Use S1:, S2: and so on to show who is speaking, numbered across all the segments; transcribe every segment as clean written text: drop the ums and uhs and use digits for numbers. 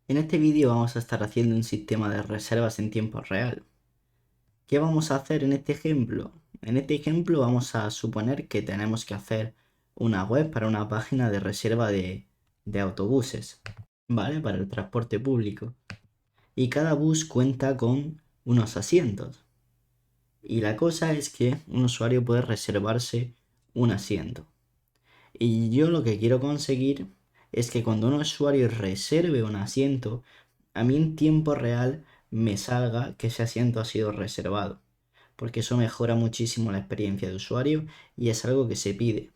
S1: En este vídeo vamos a estar haciendo un sistema de reservas en tiempo real. ¿Qué vamos a hacer en este ejemplo? En este ejemplo vamos a suponer que tenemos que hacer una web para una página de reserva de autobuses, ¿vale? Para el transporte público. Y cada bus cuenta con unos asientos. Y la cosa es que un usuario puede reservarse un asiento. Y yo lo que quiero conseguir es que cuando un usuario reserve un asiento, a mí en tiempo real me salga que ese asiento ha sido reservado, porque eso mejora muchísimo la experiencia de usuario y es algo que se pide.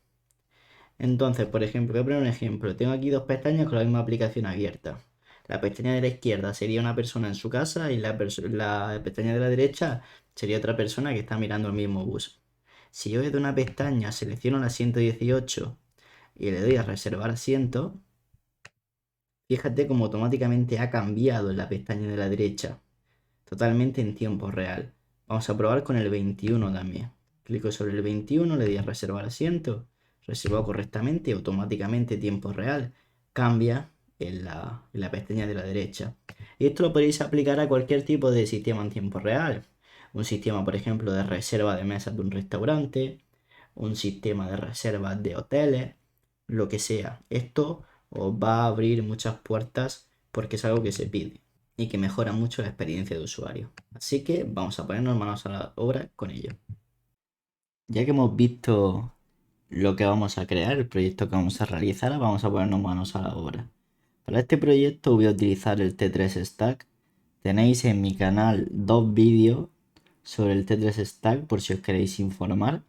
S1: Entonces, por ejemplo, voy a poner un ejemplo. Tengo aquí dos pestañas con la misma aplicación abierta. La pestaña de la izquierda sería una persona en su casa y la pestaña de la derecha sería otra persona que está mirando el mismo bus. Si yo desde una pestaña selecciono el asiento 18 y le doy a reservar asiento, fíjate cómo automáticamente ha cambiado en la pestaña de la derecha, totalmente en tiempo real. Vamos a probar con el 21 también. Clico sobre el 21, le doy a reservar asiento, reservado correctamente y automáticamente tiempo real. Cambia en la pestaña de la derecha. Y esto lo podéis aplicar a cualquier tipo de sistema en tiempo real. Un sistema, por ejemplo, de reserva de mesas de un restaurante, un sistema de reservas de hoteles, lo que sea. Esto os va a abrir muchas puertas porque es algo que se pide y que mejora mucho la experiencia de usuario. Así que vamos a ponernos manos a la obra con ello. Ya que hemos visto lo que vamos a crear, el proyecto que vamos a realizar, vamos a ponernos manos a la obra. Para este proyecto voy a utilizar el T3 Stack. Tenéis en mi canal dos vídeos sobre el T3 Stack por si os queréis informar.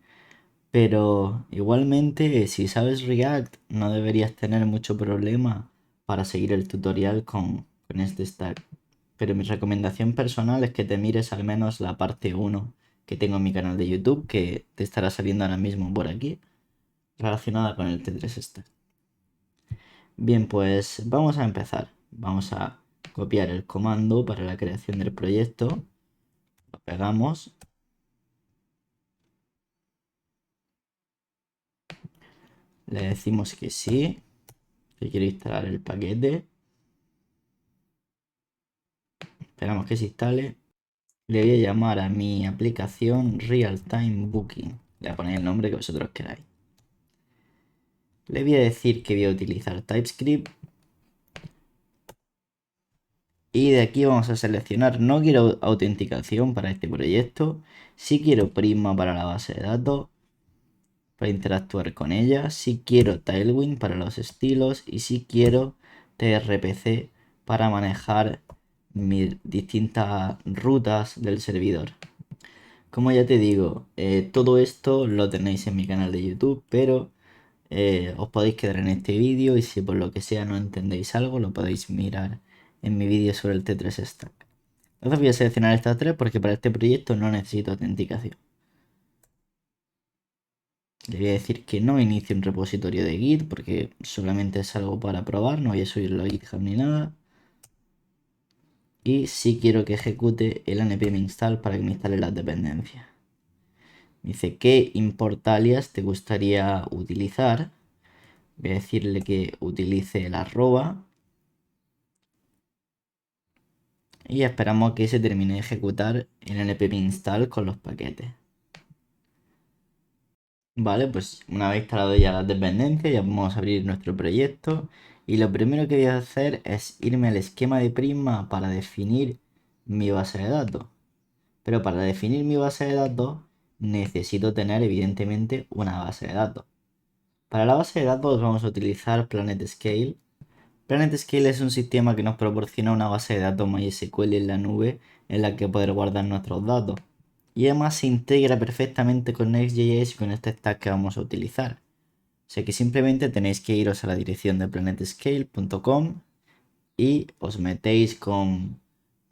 S1: Pero igualmente, si sabes React, no deberías tener mucho problema para seguir el tutorial con este stack. Pero mi recomendación personal es que te mires al menos la parte 1 que tengo en mi canal de YouTube, que te estará saliendo ahora mismo por aquí, relacionada con el T3 Stack. Bien, pues vamos a empezar. Vamos a copiar el comando para la creación del proyecto. Lo pegamos. Le decimos que sí, que quiero instalar el paquete. Esperamos que se instale. Le voy a llamar a mi aplicación Real Time Booking. Le voy a poner el nombre que vosotros queráis. Le voy a decir que voy a utilizar TypeScript. Y de aquí vamos a seleccionar, no quiero autenticación para este proyecto. Sí quiero Prisma para la base de datos, para interactuar con ella. Sí quiero Tailwind para los estilos. Y sí quiero TRPC para manejar mis distintas rutas del servidor. Como ya te digo, todo esto lo tenéis en mi canal de YouTube, pero os podéis quedar en este vídeo y si por lo que sea no entendéis algo, lo podéis mirar en mi vídeo sobre el T3 Stack. Entonces voy a seleccionar estas tres porque para este proyecto no necesito autenticación. Le voy a decir que no inicie un repositorio de Git porque solamente es algo para probar, no voy a subirlo a GitHub ni nada. Y sí quiero que ejecute el npm install para que me instale las dependencias. Me dice qué import alias te gustaría utilizar. Voy a decirle que utilice el arroba. Y esperamos a que se termine de ejecutar el npm install con los paquetes. Vale, pues una vez instalado ya las dependencias, ya vamos a abrir nuestro proyecto. Y lo primero que voy a hacer es irme al esquema de Prisma para definir mi base de datos. Pero para definir mi base de datos necesito tener evidentemente una base de datos. Para la base de datos vamos a utilizar PlanetScale. PlanetScale es un sistema que nos proporciona una base de datos MySQL en la nube en la que poder guardar nuestros datos. Y además se integra perfectamente con Next.js y con este stack que vamos a utilizar. O sea que simplemente tenéis que iros a la dirección de planetscale.com y os metéis con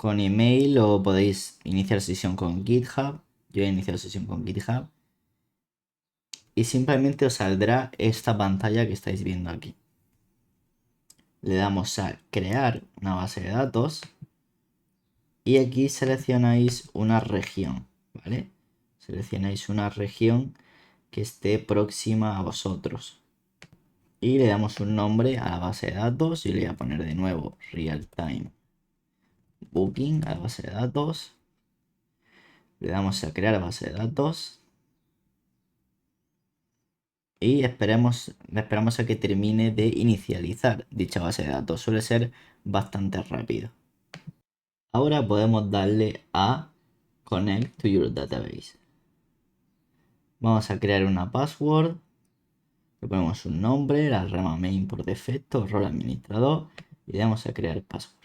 S1: email o podéis iniciar sesión con GitHub. Yo he iniciado sesión con GitHub. Y simplemente os saldrá esta pantalla que estáis viendo aquí. Le damos a crear una base de datos y aquí seleccionáis una región, ¿vale? Seleccionáis una región que esté próxima a vosotros. y le damos un nombre a la base de datos y le voy a poner de nuevo real time booking a la base de datos. Le damos a crear base de datos y esperamos a que termine de inicializar dicha base de datos. Suele ser bastante rápido. Ahora podemos darle a Connect to your database. Vamos a crear una password. Le ponemos un nombre, la rama main por defecto, rol administrador y le damos a crear password.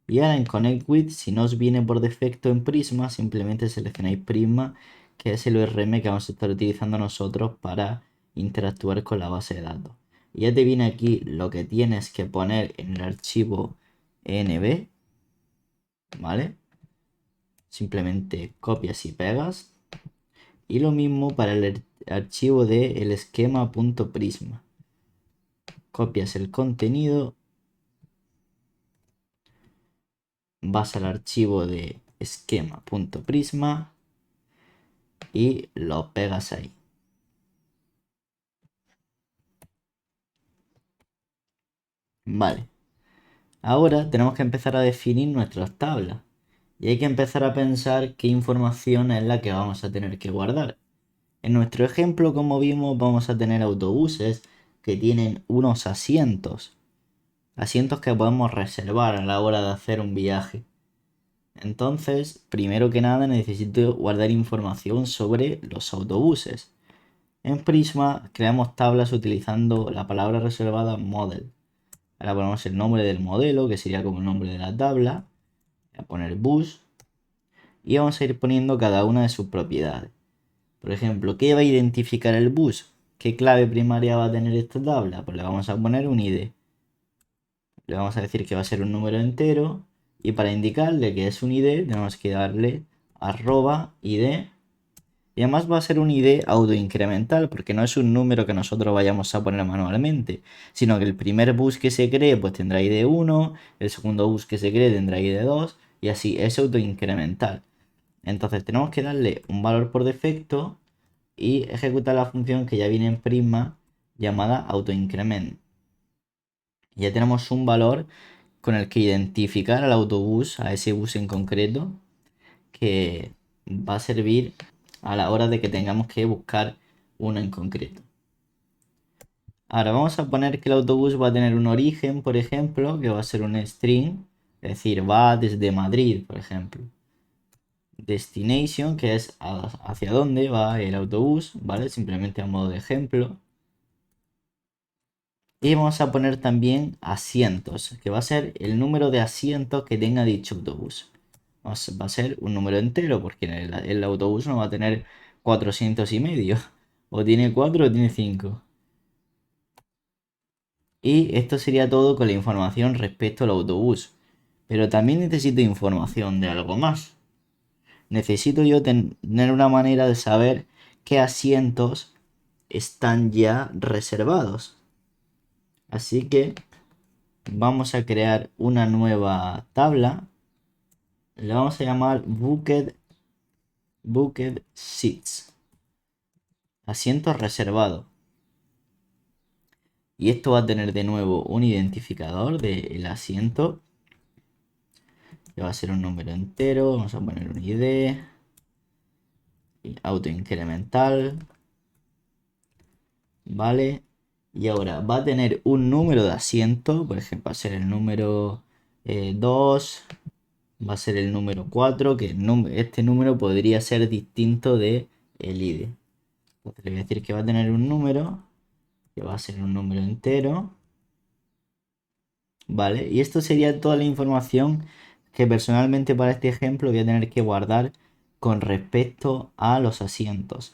S1: Y ahora en Connect With, si no os viene por defecto en Prisma, simplemente seleccionáis Prisma, que es el ORM que vamos a estar utilizando nosotros para interactuar con la base de datos. Y ya te viene aquí lo que tienes que poner en el archivo env, ¿vale? Simplemente copias y pegas. Y lo mismo para el archivo de el esquema.prisma. Copias el contenido, vas al archivo de esquema.prisma y lo pegas ahí. Vale. Ahora tenemos que empezar a definir nuestras tablas. Y hay que empezar a pensar qué información es la que vamos a tener que guardar. En nuestro ejemplo, como vimos, vamos a tener autobuses que tienen unos asientos. Asientos que podemos reservar a la hora de hacer un viaje. Entonces, primero que nada necesito guardar información sobre los autobuses. En Prisma creamos tablas utilizando la palabra reservada model. Ahora ponemos el nombre del modelo, que sería como el nombre de la tabla. Voy a poner bus. Y vamos a ir poniendo cada una de sus propiedades. Por ejemplo, ¿qué va a identificar el bus? ¿Qué clave primaria va a tener esta tabla? Pues le vamos a poner un ID. Le vamos a decir que va a ser un número entero. Y para indicarle que es un ID, tenemos que darle @ID. Y además va a ser un ID autoincremental, porque no es un número que nosotros vayamos a poner manualmente, sino que el primer bus que se cree pues tendrá ID 1, el segundo bus que se cree tendrá ID 2, y así es autoincremental. Entonces tenemos que darle un valor por defecto y ejecutar la función que ya viene en Prisma llamada autoincrement. Ya tenemos un valor con el que identificar al autobús, a ese bus en concreto, que va a servir a la hora de que tengamos que buscar uno en concreto. Ahora vamos a poner que el autobús va a tener un origen, por ejemplo, que va a ser un string, es decir, va desde Madrid, por ejemplo. Destination, que es hacia dónde va el autobús, ¿vale? Simplemente a modo de ejemplo. Y vamos a poner también asientos, que va a ser el número de asientos que tenga dicho autobús. Va a ser un número entero, porque el autobús no va a tener 400,5. O tiene 4 o tiene 5. Y esto sería todo con la información respecto al autobús. Pero también necesito información de algo más. Necesito yo tener una manera de saber qué asientos están ya reservados. Así que vamos a crear una nueva tabla. Le vamos a llamar Booked Seats. Asientos reservados. Y esto va a tener de nuevo un identificador del asiento. Que va a ser un número entero. Vamos a poner un ID. Autoincremental. Vale. Y ahora va a tener un número de asiento. Por ejemplo, va a ser el número 2. Va a ser el número 4. Que este número podría ser distinto de el ID. Entonces le voy a decir que va a tener un número. Que va a ser un número entero. Vale. Y esto sería toda la información que personalmente para este ejemplo voy a tener que guardar con respecto a los asientos.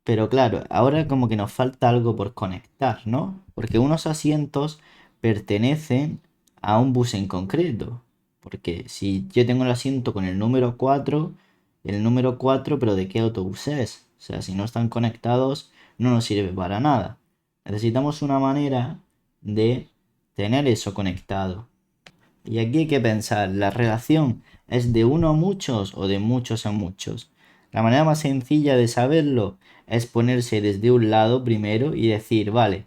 S1: Pero claro, ahora como que nos falta algo por conectar, ¿no? Porque unos asientos pertenecen a un bus en concreto. Porque si yo tengo el asiento con el número 4, pero ¿de qué autobús es? O sea, si no están conectados, no nos sirve para nada. Necesitamos una manera de tener eso conectado. Y aquí hay que pensar, ¿la relación es de uno a muchos o de muchos a muchos? La manera más sencilla de saberlo es ponerse desde un lado primero y decir, vale,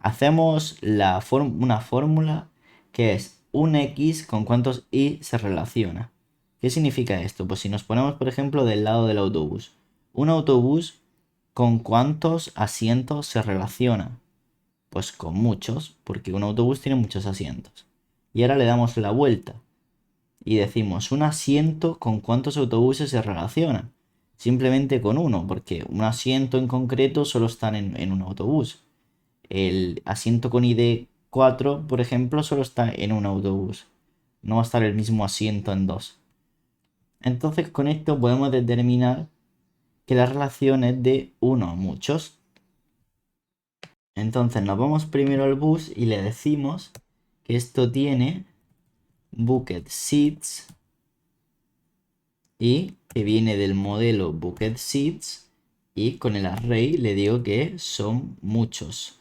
S1: hacemos una fórmula que es un x con cuántos y se relaciona. ¿Qué significa esto? Pues si nos ponemos, por ejemplo, del lado del autobús. Un autobús con cuántos asientos se relaciona. Pues con muchos, porque un autobús tiene muchos asientos. Y ahora le damos la vuelta y decimos un asiento con cuántos autobuses se relaciona. Simplemente con uno, porque un asiento en concreto solo está en un autobús. El asiento con ID 4, por ejemplo, solo está en un autobús. No va a estar el mismo asiento en dos. Entonces con esto podemos determinar que la relación es de 1 a muchos. Entonces nos vamos primero al bus y le decimos que esto tiene bucket seats y que viene del modelo bucket seats y con el array le digo que son muchos.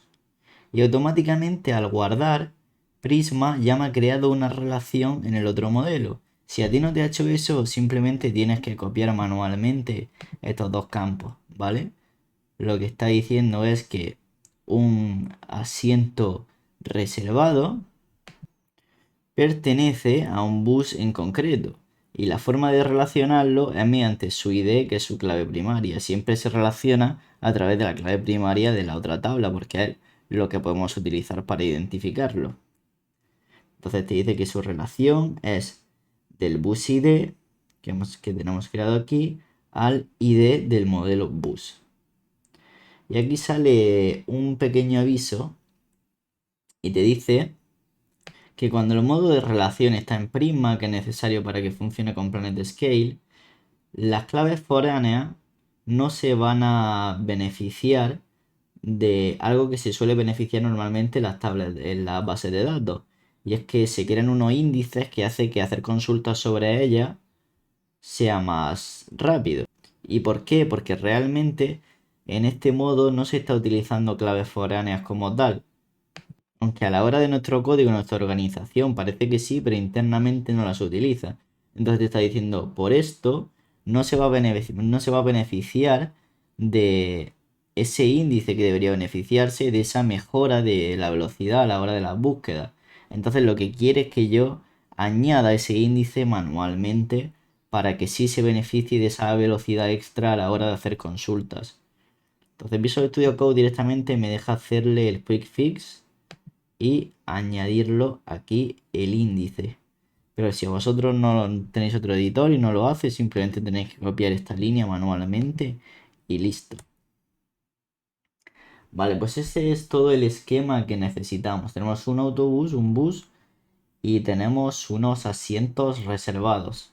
S1: Y automáticamente al guardar, Prisma ya me ha creado una relación en el otro modelo. Si a ti no te ha hecho eso, simplemente tienes que copiar manualmente estos dos campos, ¿vale? Lo que está diciendo es que un asiento reservado pertenece a un bus en concreto. Y la forma de relacionarlo es mediante su ID, que es su clave primaria. Siempre se relaciona a través de la clave primaria de la otra tabla, porque es lo que podemos utilizar para identificarlo. Entonces te dice que su relación es del bus ID que tenemos creado aquí al ID del modelo bus. Y aquí sale un pequeño aviso y te dice que cuando el modo de relación está en Prisma, que es necesario para que funcione con PlanetScale, las claves foráneas no se van a beneficiar de algo que se suele beneficiar normalmente en las tablas, en las bases de datos. Y es que se crean unos índices que hace que hacer consultas sobre ellas sea más rápido. ¿Y por qué? Porque realmente en este modo no se está utilizando claves foráneas como tal. Aunque a la hora de nuestro código, nuestra organización parece que sí, pero internamente no las utiliza. Entonces te está diciendo, por esto no se va a beneficiar de ese índice que debería beneficiarse de esa mejora de la velocidad a la hora de las búsquedas. Entonces lo que quiere es que yo añada ese índice manualmente para que sí se beneficie de esa velocidad extra a la hora de hacer consultas. Entonces Visual Studio Code directamente me deja hacerle el quick fix y añadirlo aquí el índice. Pero si vosotros no tenéis otro editor y no lo hace, simplemente tenéis que copiar esta línea manualmente y listo. Vale, pues ese es todo el esquema que necesitamos. Tenemos un autobús, un bus y tenemos unos asientos reservados.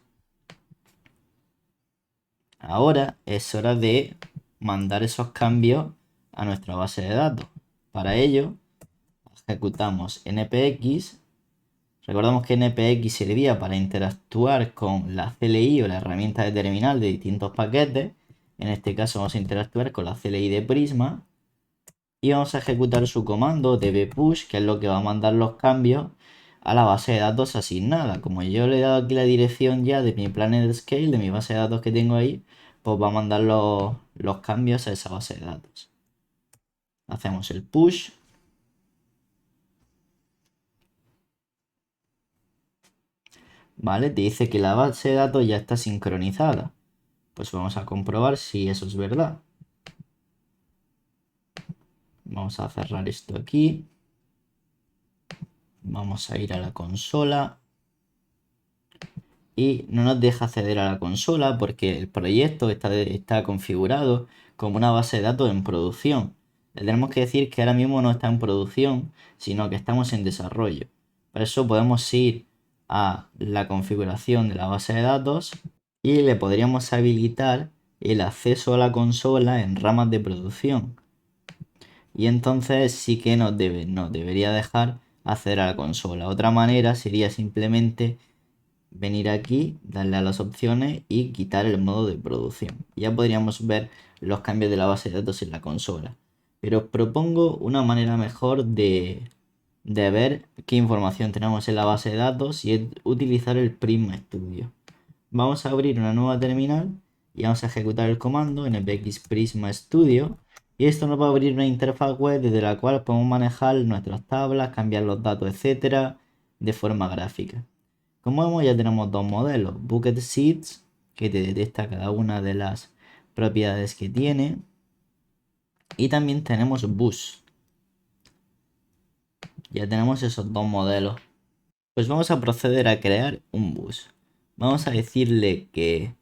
S1: Ahora es hora de mandar esos cambios a nuestra base de datos. Para ello, ejecutamos npx. Recordamos que npx servía para interactuar con la CLI o la herramienta de terminal de distintos paquetes. En este caso vamos a interactuar con la CLI de Prisma. Y vamos a ejecutar su comando dbpush, que es lo que va a mandar los cambios a la base de datos asignada. Como yo le he dado aquí la dirección ya de mi PlanetScale, de mi base de datos que tengo ahí, pues va a mandar los cambios a esa base de datos. Hacemos el push. Vale, te dice que la base de datos ya está sincronizada. Pues vamos a comprobar si eso es verdad. Vamos a cerrar esto aquí. Vamos a ir a la consola. Y no nos deja acceder a la consola porque el proyecto está configurado como una base de datos en producción. Le tenemos que decir que ahora mismo no está en producción, sino que estamos en desarrollo. Por eso podemos ir a la configuración de la base de datos y le podríamos habilitar el acceso a la consola en ramas de producción. Y entonces sí que nos debería dejar acceder a la consola. Otra manera sería simplemente venir aquí, darle a las opciones y quitar el modo de producción. Ya podríamos ver los cambios de la base de datos en la consola. Pero os propongo una manera mejor de ver qué información tenemos en la base de datos y es utilizar el Prisma Studio. Vamos a abrir una nueva terminal y vamos a ejecutar el comando npx Prisma Studio Y esto nos va a abrir una interfaz web desde la cual podemos manejar nuestras tablas, cambiar los datos, etcétera, de forma gráfica. Como vemos, ya tenemos dos modelos: Bucket Sheets, que te detecta cada una de las propiedades que tiene, y también tenemos Bus. Ya tenemos esos dos modelos. Pues vamos a proceder a crear un bus. Vamos a decirle que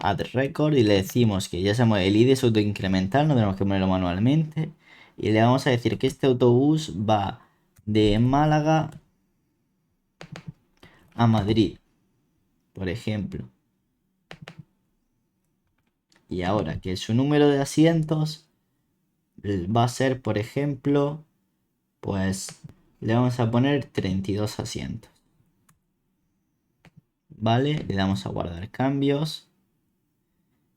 S1: add record y le decimos que ya sabemos el ID es autoincremental, no tenemos que ponerlo manualmente. Y le vamos a decir que este autobús va de Málaga a Madrid, por ejemplo. Y ahora que su número de asientos va a ser, por ejemplo, pues le vamos a poner 32 asientos. Vale, le damos a guardar cambios.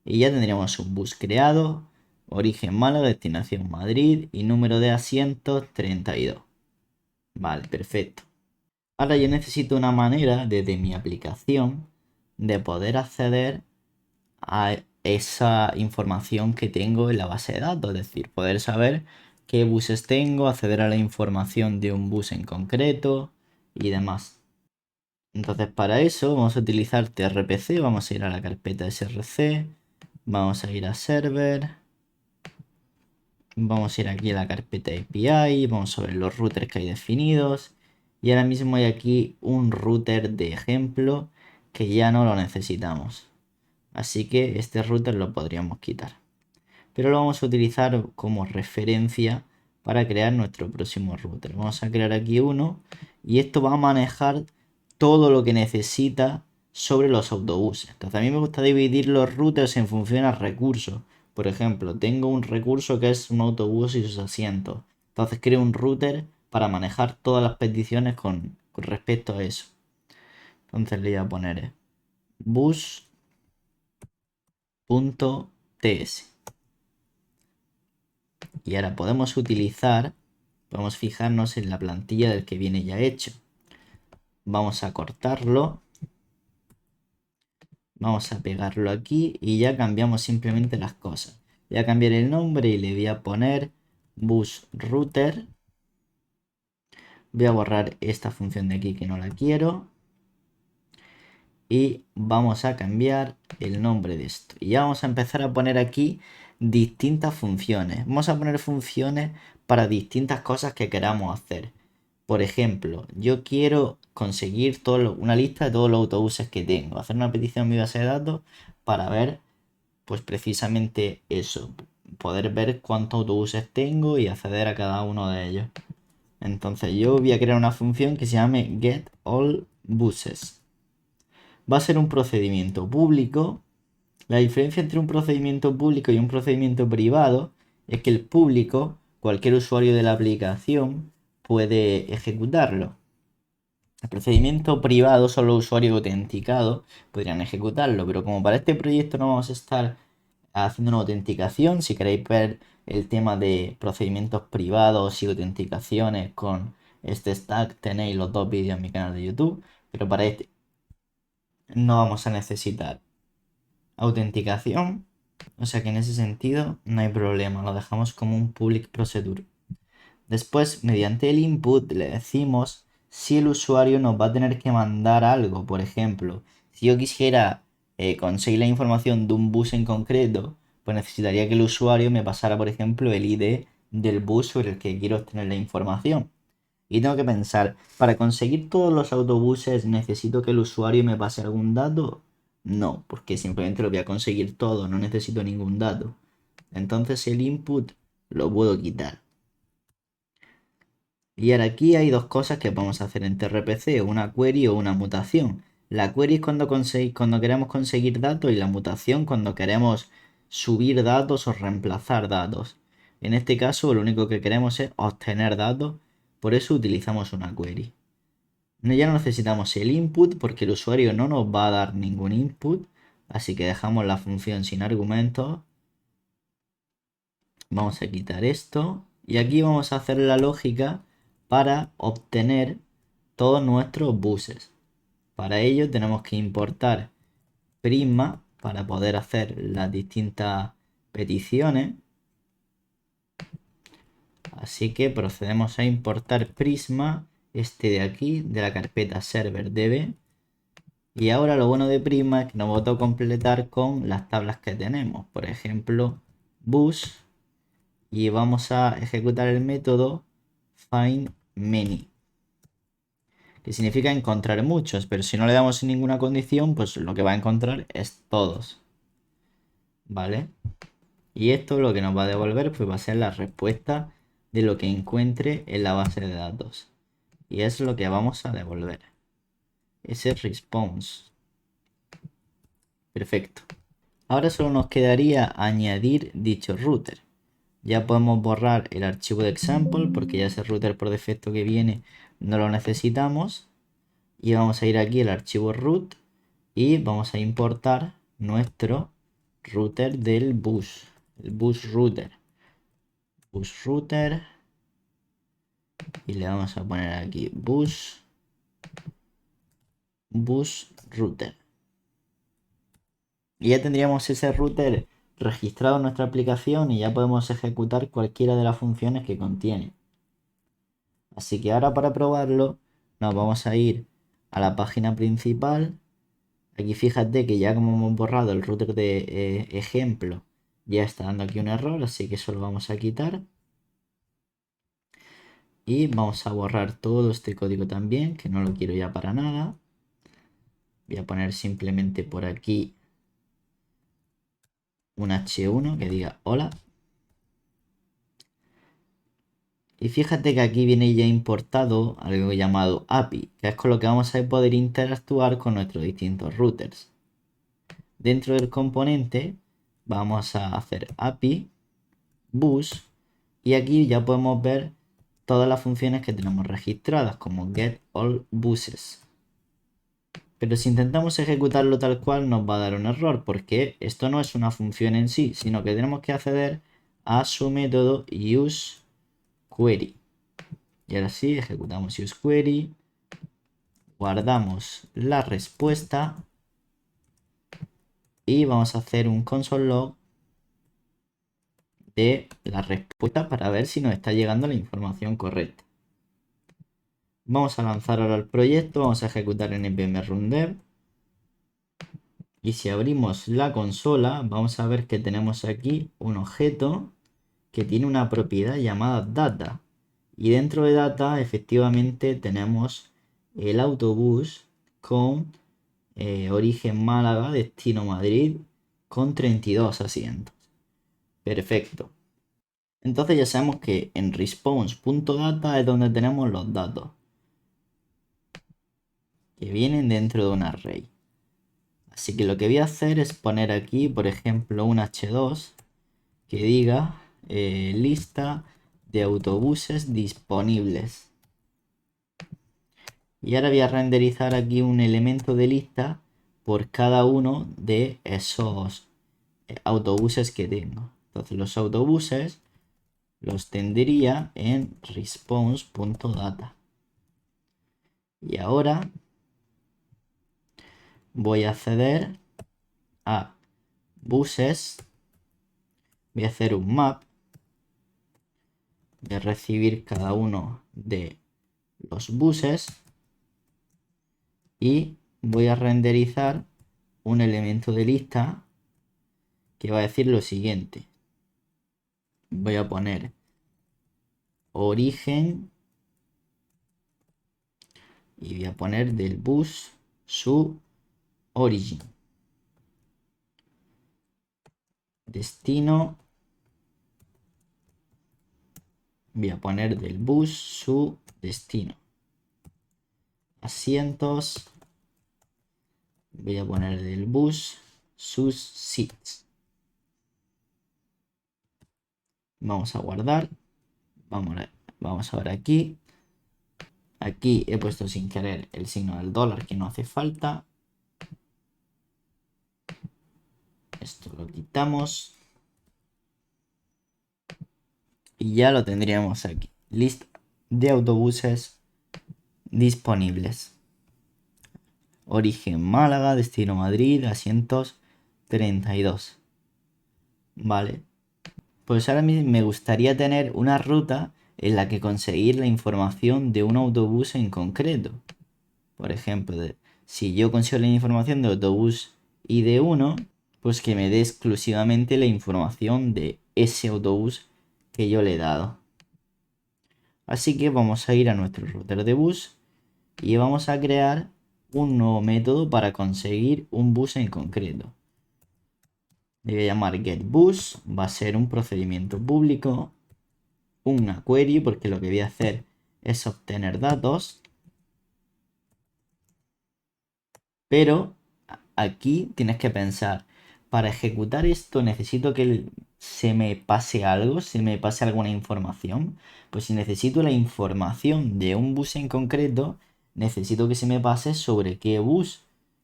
S1: Y ya tendríamos un bus creado, origen Málaga, destinación Madrid y número de asientos 32. Vale, perfecto. Ahora yo necesito una manera desde mi aplicación de poder acceder a esa información que tengo en la base de datos, es decir, poder saber qué buses tengo, acceder a la información de un bus en concreto y demás. Entonces para eso vamos a utilizar trpc, vamos a ir a la carpeta src, vamos a ir a server, vamos a ir aquí a la carpeta API, vamos a ver los routers que hay definidos y ahora mismo hay aquí un router de ejemplo que ya no lo necesitamos. Así que este router lo podríamos quitar. Pero lo vamos a utilizar como referencia para crear nuestro próximo router. Vamos a crear aquí uno y esto va a manejar todo lo que necesita sobre los autobuses. Entonces a mí me gusta dividir los routers en función a recursos. Por ejemplo, tengo un recurso que es un autobús y sus asientos. Entonces creo un router para manejar todas las peticiones con respecto a eso. Entonces le voy a poner bus.ts. Y ahora podemos fijarnos en la plantilla del que viene ya hecho. Vamos a cortarlo. Vamos a pegarlo aquí y ya cambiamos simplemente las cosas. Voy a cambiar el nombre y le voy a poner bus router. Voy a borrar esta función de aquí que no la quiero. Y vamos a cambiar el nombre de esto. Y ya vamos a empezar a poner aquí distintas funciones. Vamos a poner funciones para distintas cosas que queramos hacer. Por ejemplo, yo quiero conseguir una lista de todos los autobuses que tengo. Hacer una petición en mi base de datos para ver, pues precisamente eso. Poder ver cuántos autobuses tengo y acceder a cada uno de ellos. Entonces yo voy a crear una función que se llame getAllBuses. Va a ser un procedimiento público. La diferencia entre un procedimiento público y un procedimiento privado es que el público, cualquier usuario de la aplicación, puede ejecutarlo. El procedimiento privado, solo los usuarios autenticados podrían ejecutarlo, pero como para este proyecto no vamos a estar haciendo una autenticación, si queréis ver el tema de procedimientos privados y autenticaciones con este stack, tenéis los dos vídeos en mi canal de YouTube, pero para este no vamos a necesitar autenticación, o sea que en ese sentido no hay problema, lo dejamos como un public procedure. Después, mediante el input le decimos si el usuario nos va a tener que mandar algo. Por ejemplo, si yo quisiera conseguir la información de un bus en concreto, pues necesitaría que el usuario me pasara, por ejemplo, el ID del bus sobre el que quiero obtener la información. Y tengo que pensar, ¿para conseguir todos los autobuses necesito que el usuario me pase algún dato? No, porque simplemente lo voy a conseguir todo, no necesito ningún dato. Entonces el input lo puedo quitar. Y ahora aquí hay dos cosas que podemos hacer en TRPC, una query o una mutación. La query es cuando queremos conseguir datos y la mutación cuando queremos subir datos o reemplazar datos. En este caso lo único que queremos es obtener datos, por eso utilizamos una query. Ya no necesitamos el input porque el usuario no nos va a dar ningún input, así que dejamos la función sin argumentos. Vamos a quitar esto y aquí vamos a hacer la lógica para obtener todos nuestros buses. Para ello tenemos que importar Prisma para poder hacer las distintas peticiones. Así que procedemos a importar Prisma, este de aquí, de la carpeta serverdb. Y ahora lo bueno de Prisma es que nos va a autocompletar con las tablas que tenemos. Por ejemplo, bus. Y vamos a ejecutar el método findMany, que significa encontrar muchos, pero si no le damos en ninguna condición, pues lo que va a encontrar es todos. ¿Vale? Y esto lo que nos va a devolver pues va a ser la respuesta de lo que encuentre en la base de datos. Y es lo que vamos a devolver. Ese response. Perfecto. Ahora solo nos quedaría añadir dicho router. Ya podemos borrar el archivo de example porque ya ese router por defecto que viene no lo necesitamos. Y vamos a ir aquí al archivo root y vamos a importar nuestro router del bus. El bus router. Bus router. Y le vamos a poner aquí bus router. Y ya tendríamos ese router registrado en nuestra aplicación y ya podemos ejecutar cualquiera de las funciones que contiene. Así que ahora para probarlo nos vamos a ir a la página principal. Aquí fíjate que ya como hemos borrado el router de ejemplo, ya está dando aquí un error, así que eso lo vamos a quitar. Y vamos a borrar todo este código también, que no lo quiero ya para nada. Voy a poner simplemente por aquí un H1 que diga hola. Y fíjate que aquí viene ya importado algo llamado API, que es con lo que vamos a poder interactuar con nuestros distintos routers. Dentro del componente vamos a hacer API bus y aquí ya podemos ver todas las funciones que tenemos registradas como get all buses. Pero si intentamos ejecutarlo tal cual nos va a dar un error porque esto no es una función en sí, sino que tenemos que acceder a su método useQuery. Y ahora sí, ejecutamos useQuery, guardamos la respuesta y vamos a hacer un console log de la respuesta para ver si nos está llegando la información correcta. Vamos a lanzar ahora el proyecto, vamos a ejecutar npm run dev. Y si abrimos la consola, vamos a ver que tenemos aquí un objeto que tiene una propiedad llamada data. Y dentro de data, efectivamente, tenemos el autobús con origen Málaga, destino Madrid, con 32 asientos. Perfecto. Entonces ya sabemos que en response.data es donde tenemos los datos que vienen dentro de un array. Así que lo que voy a hacer es poner aquí, por ejemplo, un H2 que diga lista de autobuses disponibles. Y ahora voy a renderizar aquí un elemento de lista por cada uno de esos autobuses que tengo. Entonces los autobuses los tendría en response.data. Y ahora voy a acceder a buses. Voy a hacer un map. Voy a recibir cada uno de los buses. Y voy a renderizar un elemento de lista que va a decir lo siguiente. Voy a poner origen y voy a poner del bus su origin. Destino. Voy a poner del bus su destino. Asientos. Voy a poner del bus sus seats. Vamos a guardar. Vamos a ver aquí. Aquí he puesto sin querer el signo del dólar que no hace falta. Esto lo quitamos. Y ya lo tendríamos aquí. Lista de autobuses disponibles. Origen Málaga, destino Madrid, asientos 32. Vale. Pues ahora me gustaría tener una ruta en la que conseguir la información de un autobús en concreto. Por ejemplo, si yo consigo la información del autobús ID1, pues que me dé exclusivamente la información de ese autobús que yo le he dado. Así que vamos a ir a nuestro router de bus y vamos a crear un nuevo método para conseguir un bus en concreto. Le voy a llamar getBus, va a ser un procedimiento público, una query, porque lo que voy a hacer es obtener datos. Pero aquí tienes que pensar, para ejecutar esto necesito que se me pase algo, se me pase alguna información. Pues si necesito la información de un bus en concreto, necesito que se me pase sobre qué bus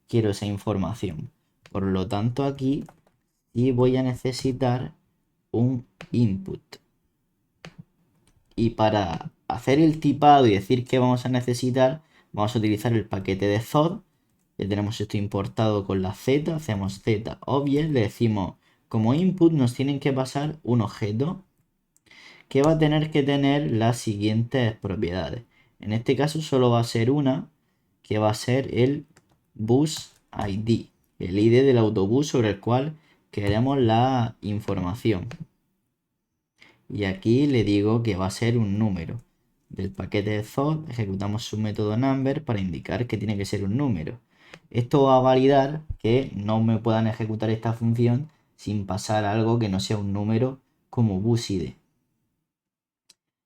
S1: quiero esa información. Por lo tanto aquí sí voy a necesitar un input. Y para hacer el tipado y decir qué vamos a necesitar, vamos a utilizar el paquete de Zod. Ya tenemos esto importado con la Z, hacemos Z object, le decimos como input nos tienen que pasar un objeto que va a tener que tener las siguientes propiedades. En este caso solo va a ser una, que va a ser el bus ID, el ID del autobús sobre el cual queremos la información. Y aquí le digo que va a ser un número. Del paquete de Zod ejecutamos su método number para indicar que tiene que ser un número. Esto va a validar que no me puedan ejecutar esta función sin pasar algo que no sea un número como busID.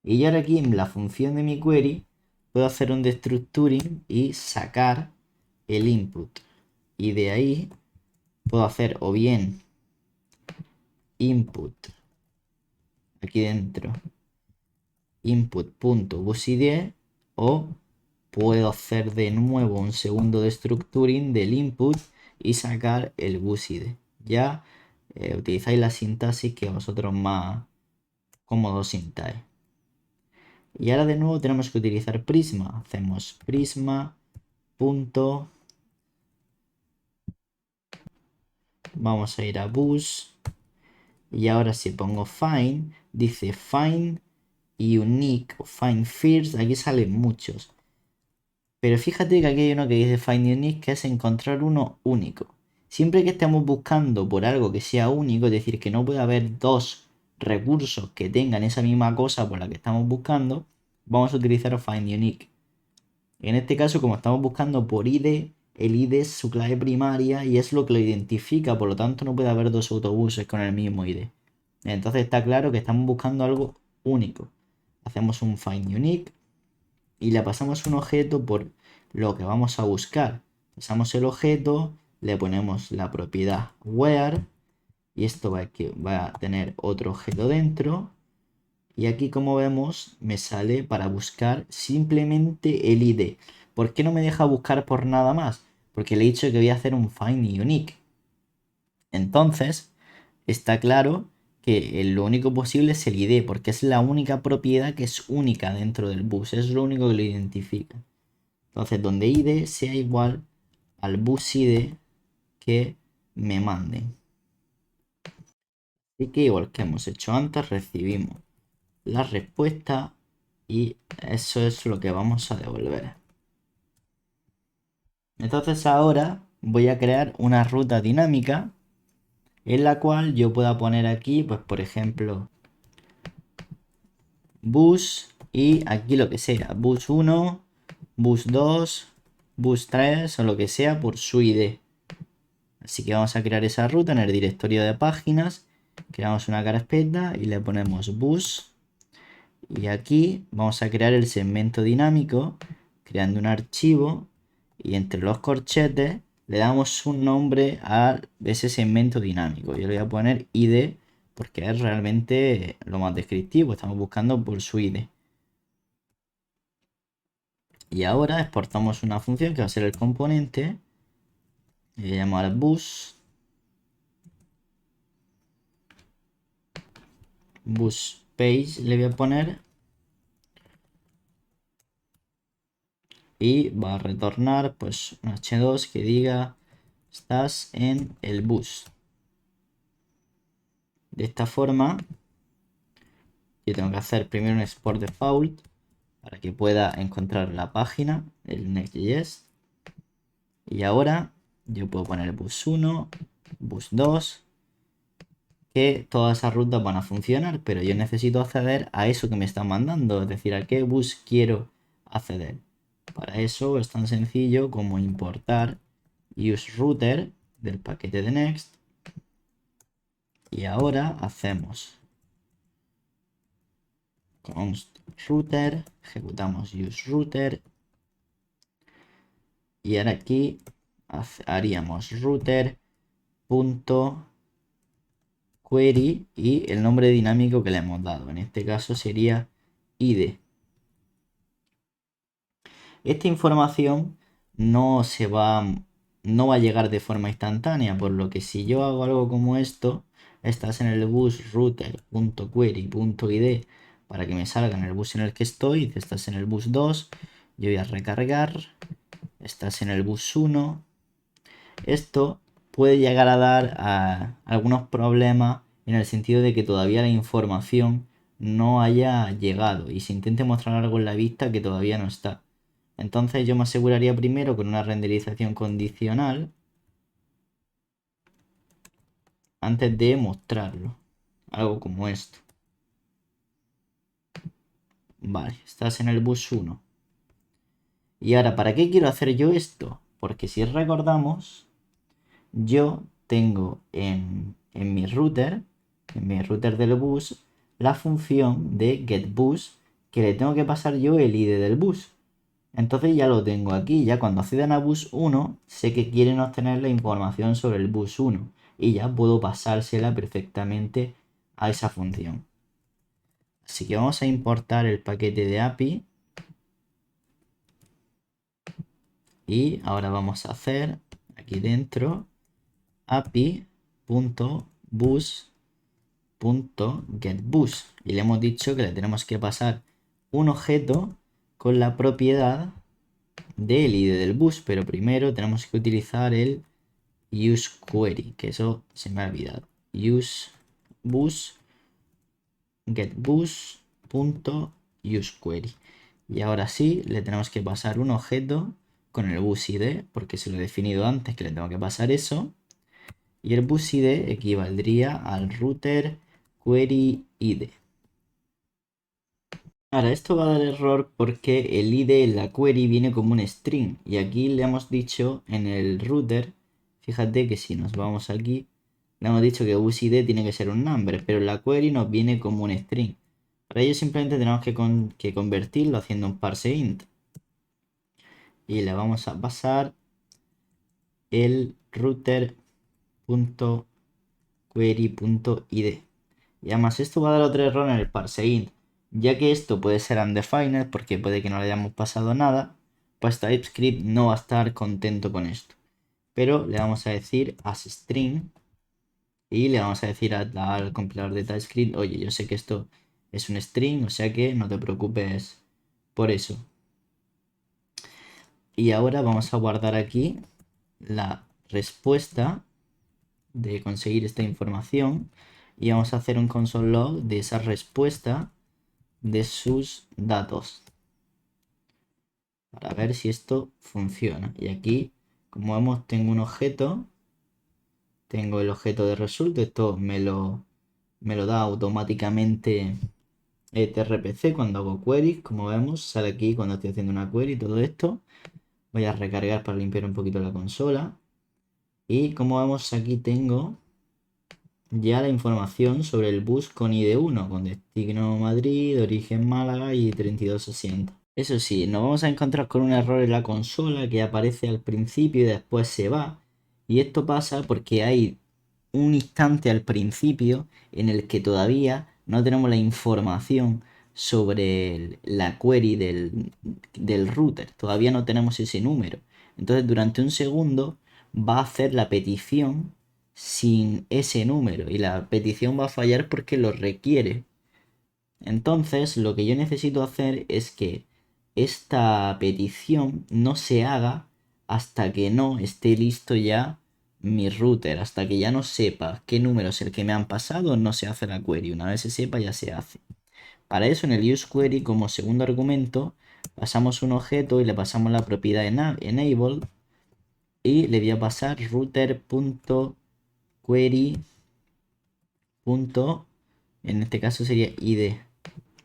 S1: Y ahora aquí en la función de mi query puedo hacer un destructuring y sacar el input. Y de ahí puedo hacer o bien input aquí dentro input.busID o puedo hacer de nuevo un segundo destructuring del input y sacar el busID. Ya utilizáis la sintaxis que vosotros más cómodos sintáis. Y ahora de nuevo tenemos que utilizar Prisma. Hacemos Prisma. Vamos a ir a bus. Y ahora si pongo find, dice find unique o find first. Aquí salen muchos. Pero fíjate que aquí hay uno que dice find unique, que es encontrar uno único. Siempre que estemos buscando por algo que sea único, es decir, que no puede haber dos recursos que tengan esa misma cosa por la que estamos buscando, vamos a utilizar find unique. En este caso, como estamos buscando por ID, el ID es su clave primaria y es lo que lo identifica, por lo tanto no puede haber dos autobuses con el mismo ID. Entonces está claro que estamos buscando algo único. Hacemos un find unique y le pasamos un objeto por lo que vamos a buscar. Pasamos el objeto, le ponemos la propiedad where y esto va a tener otro objeto dentro. Y aquí, como vemos, me sale para buscar simplemente el ID. ¿Por qué no me deja buscar por nada más? Porque le he dicho que voy a hacer un find unique. Entonces, está claro que lo único posible es el ID, porque es la única propiedad que es única dentro del bus. Es lo único que lo identifica. Entonces, donde ID sea igual al bus ID que me manden. Así que igual que hemos hecho antes, recibimos la respuesta y eso es lo que vamos a devolver. Entonces ahora voy a crear una ruta dinámica en la cual yo pueda poner aquí, pues por ejemplo, bus y aquí lo que sea, bus 1, bus 2, bus 3 o lo que sea por su ID. Así que vamos a crear esa ruta en el directorio de páginas, creamos una carpeta y le ponemos bus. Y aquí vamos a crear el segmento dinámico, creando un archivo y entre los corchetes le damos un nombre a ese segmento dinámico. Yo le voy a poner ID porque es realmente lo más descriptivo, estamos buscando por su ID. Y ahora exportamos una función que va a ser el componente, le voy a llamar bus page le voy a poner y va a retornar pues un h2 que diga estás en el bus. De esta forma yo tengo que hacer primero un export default para que pueda encontrar la página, el Next.js. Y ahora yo puedo poner bus 1, bus 2, que todas esas rutas van a funcionar, pero yo necesito acceder a eso que me están mandando, es decir, a qué bus quiero acceder. Para eso es tan sencillo como importar useRouter del paquete de Next. Y ahora hacemos const router, ejecutamos useRouter. Y ahora aquí haríamos router.query y el nombre dinámico que le hemos dado. En este caso sería id. Esta información no va a llegar de forma instantánea, por lo que si yo hago algo como esto, estás en el bus router.query.id para que me salga en el bus en el que estoy, estás en el bus 2, yo voy a recargar, estás en el bus 1. Esto puede llegar a dar algunos problemas en el sentido de que todavía la información no haya llegado y se intente mostrar algo en la vista que todavía no está. Entonces yo me aseguraría primero con una renderización condicional antes de mostrarlo. Algo como esto. Vale, estás en el bus 1. Y ahora, ¿para qué quiero hacer yo esto? Porque si recordamos, yo tengo en mi router del bus, la función de getBus, que le tengo que pasar yo el ID del bus. Entonces ya lo tengo aquí, ya cuando accedan a bus 1, sé que quieren obtener la información sobre el bus 1 y ya puedo pasársela perfectamente a esa función. Así que vamos a importar el paquete de API y ahora vamos a hacer aquí dentro api.bus.getBus y le hemos dicho que le tenemos que pasar un objeto con la propiedad del ID del bus, pero primero tenemos que utilizar el useQuery, que eso se me ha olvidado. Usebus getBus.useQuery. Y ahora sí, le tenemos que pasar un objeto con el bus ID, porque se lo he definido antes que le tengo que pasar eso. Y el bus ID equivaldría al router query ID. Ahora, esto va a dar error porque el ID en la query viene como un string. Y aquí le hemos dicho en el router, fíjate que si nos vamos aquí, le hemos dicho que busID tiene que ser un number, pero en la query nos viene como un string. Para ello simplemente tenemos que convertirlo haciendo un parseInt. Y le vamos a pasar el router.query.id. Y además esto va a dar otro error en el parseInt. Ya que esto puede ser undefined porque puede que no le hayamos pasado nada, pues TypeScript no va a estar contento con esto. Pero le vamos a decir asString y le vamos a decir al compilador de TypeScript, oye, yo sé que esto es un string, o sea que no te preocupes por eso. Y ahora vamos a guardar aquí la respuesta de conseguir esta información y vamos a hacer un console log de esa respuesta de sus datos para ver si esto funciona. Y aquí, como vemos, tengo un objeto, tengo el objeto de result, esto me lo da automáticamente TRPC cuando hago queries, como vemos, sale aquí cuando estoy haciendo una query, todo esto. Voy a recargar para limpiar un poquito la consola. Y como vemos, aquí tengo ya la información sobre el bus con ID1, con destino Madrid, origen Málaga y 3260. Eso sí, nos vamos a encontrar con un error en la consola que aparece al principio y después se va. Y esto pasa porque hay un instante al principio en el que todavía no tenemos la información sobre la query del router. Todavía no tenemos ese número. Entonces durante un segundo va a hacer la petición sin ese número y la petición va a fallar porque lo requiere. Entonces lo que yo necesito hacer es que esta petición no se haga hasta que no esté listo ya mi router, hasta que ya no sepa qué número es el que me han pasado, no se hace la query. Una vez se sepa ya se hace. Para eso en el useQuery como segundo argumento pasamos un objeto y le pasamos la propiedad enable y le voy a pasar router.query. En este caso sería id.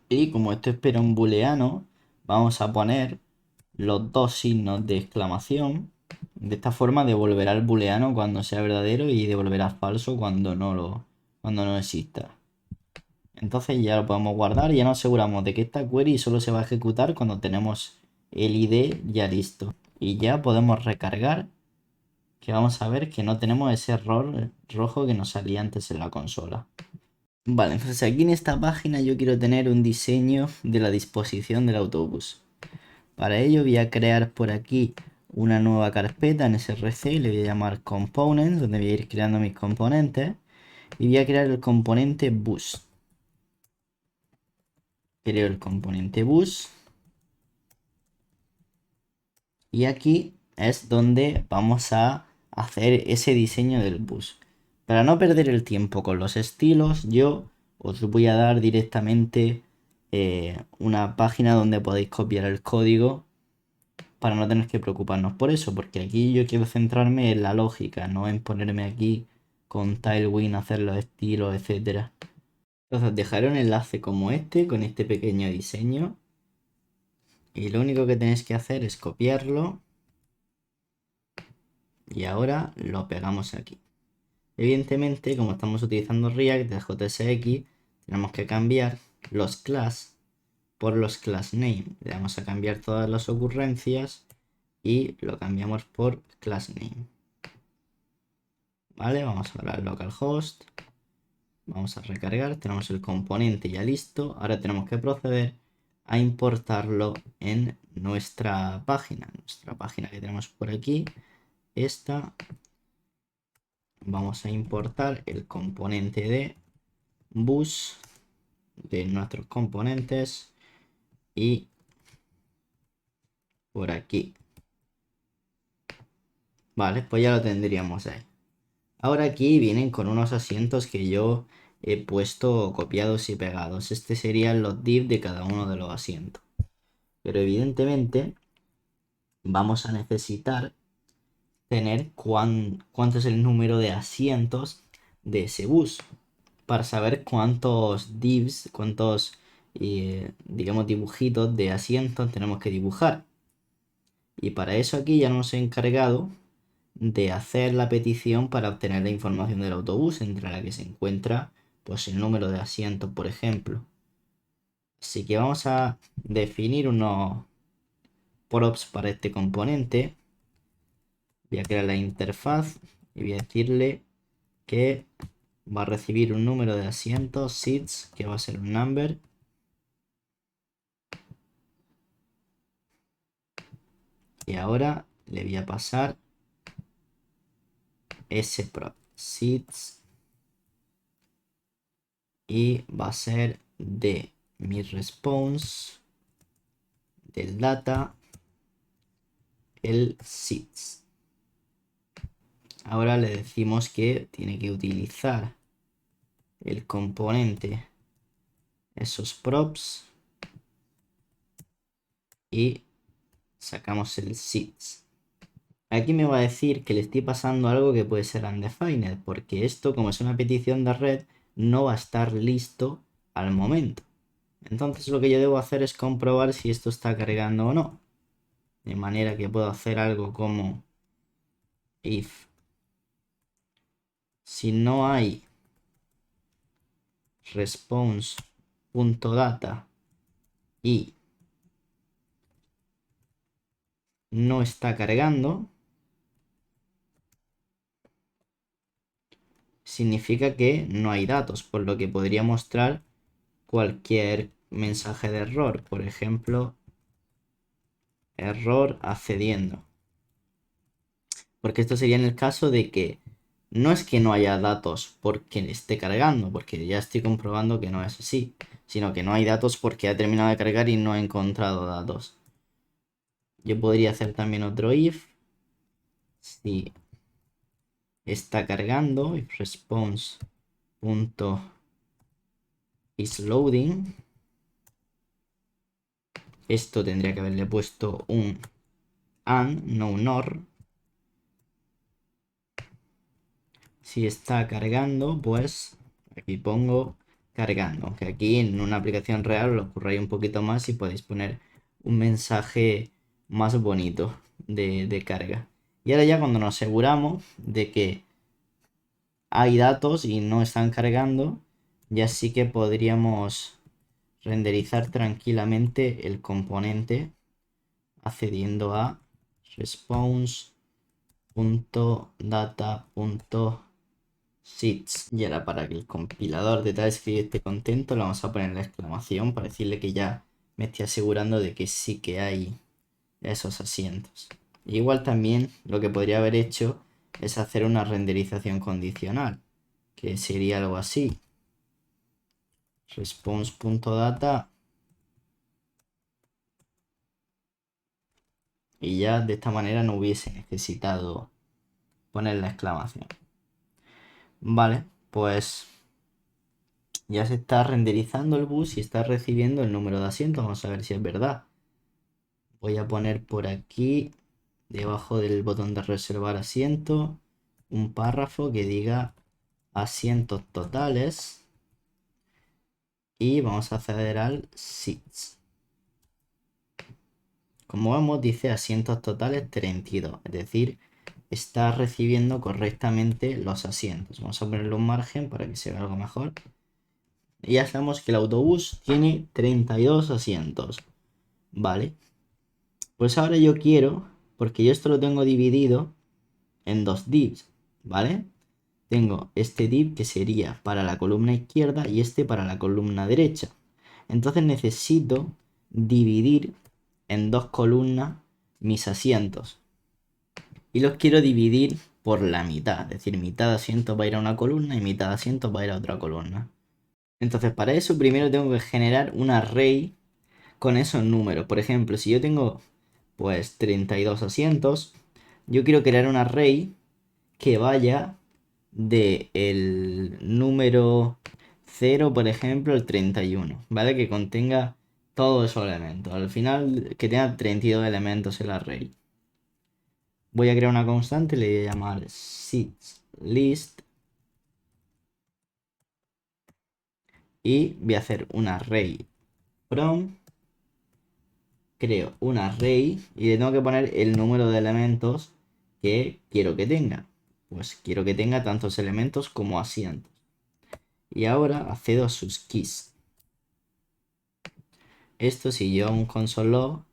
S1: Y como esto espera un booleano, vamos a poner los dos signos de exclamación. De esta forma devolverá el booleano cuando sea verdadero y devolverá falso cuando no exista. Entonces ya lo podemos guardar y ya nos aseguramos de que esta query solo se va a ejecutar cuando tenemos el ID ya listo. Y ya podemos recargar, que vamos a ver que no tenemos ese error rojo que nos salía antes en la consola. Vale, entonces aquí en esta página yo quiero tener un diseño de la disposición del autobús. Para ello voy a crear por aquí una nueva carpeta en src, le voy a llamar components, donde voy a ir creando mis componentes. Y voy a crear el componente bus. Creo el componente bus. Y aquí es donde vamos a hacer ese diseño del bus. Para no perder el tiempo con los estilos, yo os voy a dar directamente una página donde podéis copiar el código para no tener que preocuparnos por eso, porque aquí yo quiero centrarme en la lógica, no en ponerme aquí con Tailwind, hacer los estilos, etcétera. Entonces dejaré un enlace como este, con este pequeño diseño. Y lo único que tenéis que hacer es copiarlo. Y ahora lo pegamos aquí. Evidentemente, como estamos utilizando React de JSX, tenemos que cambiar los class por los class name. Le vamos a cambiar todas las ocurrencias y lo cambiamos por class name. Vale, vamos ahora al localhost. Vamos a recargar, tenemos el componente ya listo. Ahora tenemos que proceder a importarlo en nuestra página que tenemos por aquí. Esta. Vamos a importar el componente de bus de nuestros componentes y por aquí. Vale, pues ya lo tendríamos ahí. Ahora aquí vienen con unos asientos que yo he puesto copiados y pegados. Este serían los div de cada uno de los asientos. Pero evidentemente vamos a necesitar tener cuánto es el número de asientos de ese bus para saber cuántos divs, cuántos digamos dibujitos de asientos tenemos que dibujar. Y para eso aquí ya nos he encargado de hacer la petición para obtener la información del autobús, entre la que se encuentra pues el número de asientos, por ejemplo. Así que vamos a definir unos props para este componente. Voy a crear la interfaz y voy a decirle que va a recibir un número de asientos, seats, que va a ser un number. Y ahora le voy a pasar ese prop, seats, y va a ser de mi response del data el seats. Ahora le decimos que tiene que utilizar el componente esos props y sacamos el seats. Aquí me va a decir que le estoy pasando algo que puede ser undefined, porque esto, como es una petición de red, no va a estar listo al momento. Entonces lo que yo debo hacer es comprobar si esto está cargando o no. De manera que puedo hacer algo como if si no hay response.data y no está cargando, significa que no hay datos, por lo que podría mostrar cualquier mensaje de error. Por ejemplo, error accediendo. Porque esto sería en el caso de que no es que no haya datos porque esté cargando, porque ya estoy comprobando que no es así, sino que no hay datos porque ha terminado de cargar y no ha encontrado datos. Yo podría hacer también otro if. Si está cargando, if response.isLoading. Esto tendría que haberle puesto un AND, no un OR. Si está cargando, pues aquí pongo cargando. Aunque aquí en una aplicación real lo curráis un poquito más y podéis poner un mensaje más bonito de carga. Y ahora ya cuando nos aseguramos de que hay datos y no están cargando, ya sí que podríamos renderizar tranquilamente el componente accediendo a response.data.sits. Y ahora para que el compilador de TypeScript esté contento, le vamos a poner la exclamación para decirle que ya me estoy asegurando de que sí que hay esos asientos. Igual también lo que podría haber hecho es hacer una renderización condicional, que sería algo así. Response.data. Y ya de esta manera no hubiese necesitado poner la exclamación. Vale, pues ya se está renderizando el bus y está recibiendo el número de asientos. Vamos a ver si es verdad. Voy a poner por aquí, debajo del botón de reservar asiento, un párrafo que diga asientos totales. Y vamos a acceder al seats. Como vemos, dice asientos totales 32. Es decir, está recibiendo correctamente los asientos. Vamos a ponerle un margen para que se vea algo mejor. Y ya sabemos que el autobús tiene 32 asientos. Vale. Pues ahora yo quiero, porque yo esto lo tengo dividido en dos divs. ¿Vale? Tengo este div que sería para la columna izquierda y este para la columna derecha. Entonces necesito dividir en dos columnas mis asientos. Y los quiero dividir por la mitad. Es decir, mitad de asientos va a ir a una columna y mitad de asientos va a ir a otra columna. Entonces, para eso primero tengo que generar un array con esos números. Por ejemplo, si yo tengo pues 32 asientos, yo quiero crear un array que vaya de el número 0, por ejemplo, al 31, ¿vale? Que contenga todos esos elementos. Al final, que tenga 32 elementos el array. Voy a crear una constante, le voy a llamar seatList y voy a hacer un array from. Creo un array y le tengo que poner el número de elementos que quiero que tenga. Pues quiero que tenga tantos elementos como asientos. Y ahora accedo a sus keys. Esto si yo un console log,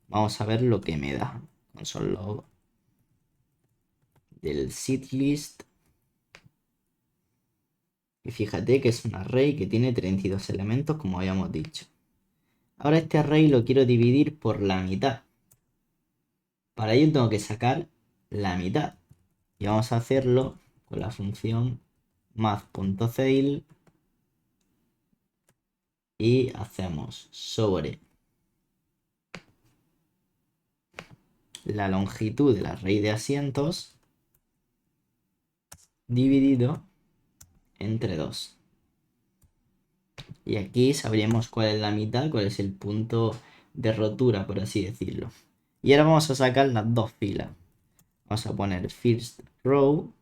S1: vamos a ver lo que me da. Console log del seatList. Y fíjate que es un array que tiene 32 elementos como habíamos dicho. Ahora este array lo quiero dividir por la mitad. Para ello tengo que sacar la mitad. Y vamos a hacerlo con la función math.ceil y hacemos sobre la longitud del array de asientos dividido entre 2. Y aquí sabremos cuál es la mitad, cuál es el punto de rotura, por así decirlo. Y ahora vamos a sacar las dos filas. Vamos a poner first row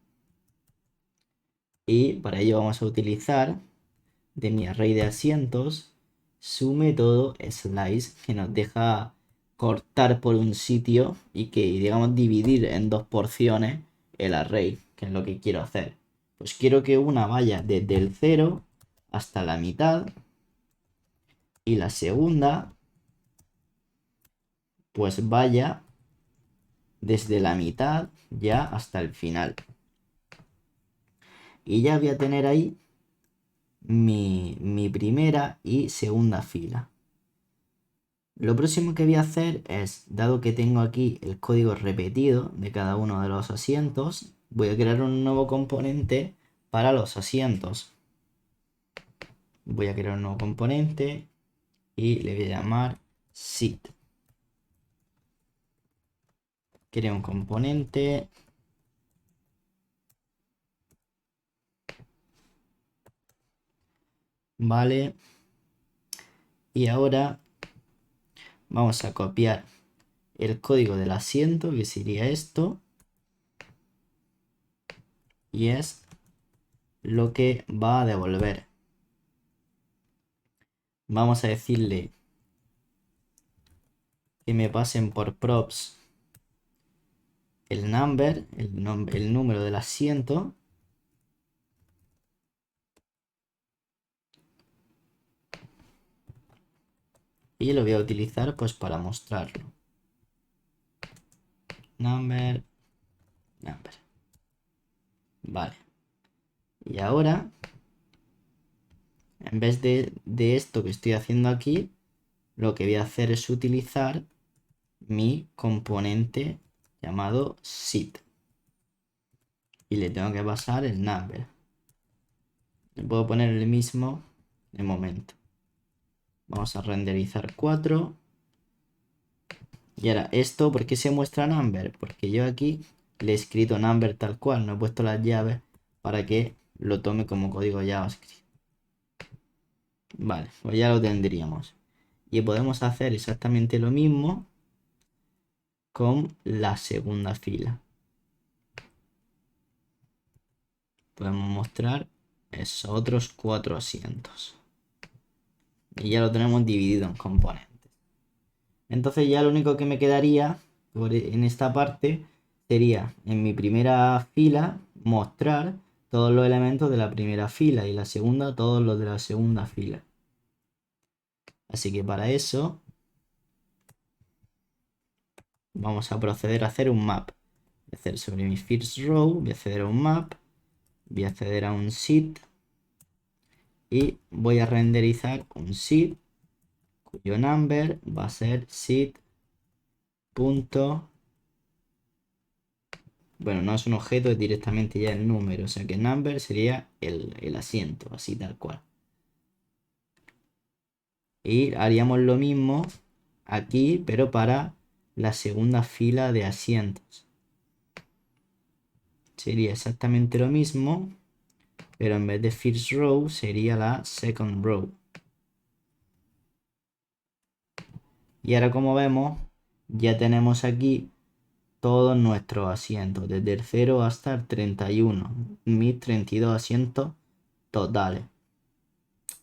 S1: y para ello vamos a utilizar de mi array de asientos su método slice, que nos deja cortar por un sitio y que digamos dividir en dos porciones el array, que es lo que quiero hacer. Pues quiero que una vaya desde el 0 hasta la mitad y la segunda pues vaya desde la mitad ya hasta el final. Y ya voy a tener ahí mi primera y segunda fila. Lo próximo que voy a hacer es, dado que tengo aquí el código repetido de cada uno de los asientos, voy a crear un nuevo componente para los asientos. Voy a crear un nuevo componente y le voy a llamar seat. Creo un componente. Vale. Y ahora vamos a copiar el código del asiento, que sería esto. Y es lo que va a devolver. Vamos a decirle que me pasen por props el number, el número del asiento. Y lo voy a utilizar pues para mostrarlo. Number. Vale. Y ahora, en vez de esto que estoy haciendo aquí, lo que voy a hacer es utilizar mi componente llamado sit. Y le tengo que pasar el number. Le puedo poner el mismo de momento. Vamos a renderizar 4. Y ahora, ¿esto por qué se muestra number? Porque yo aquí le he escrito number tal cual, no he puesto las llaves para que lo tome como código JavaScript. Vale, pues ya lo tendríamos. Y podemos hacer exactamente lo mismo con la segunda fila. Podemos mostrar esos otros 4 asientos. Y ya lo tenemos dividido en componentes. Entonces ya lo único que me quedaría en esta parte sería en mi primera fila mostrar todos los elementos de la primera fila y la segunda todos los de la segunda fila. Así que para eso vamos a proceder a hacer un map. Voy a hacer sobre mi first row, voy a acceder a un map, voy a acceder a un sit y voy a renderizar un sit cuyo number va a ser sit. Bueno, no es un objeto, es directamente ya el número. O sea que number sería el asiento, así tal cual. Y haríamos lo mismo aquí, pero para la segunda fila de asientos. Sería exactamente lo mismo, pero en vez de first row sería la second row. Y ahora como vemos, ya tenemos aquí todos nuestros asientos, desde el 0 hasta el 31. Mis 32 asientos totales.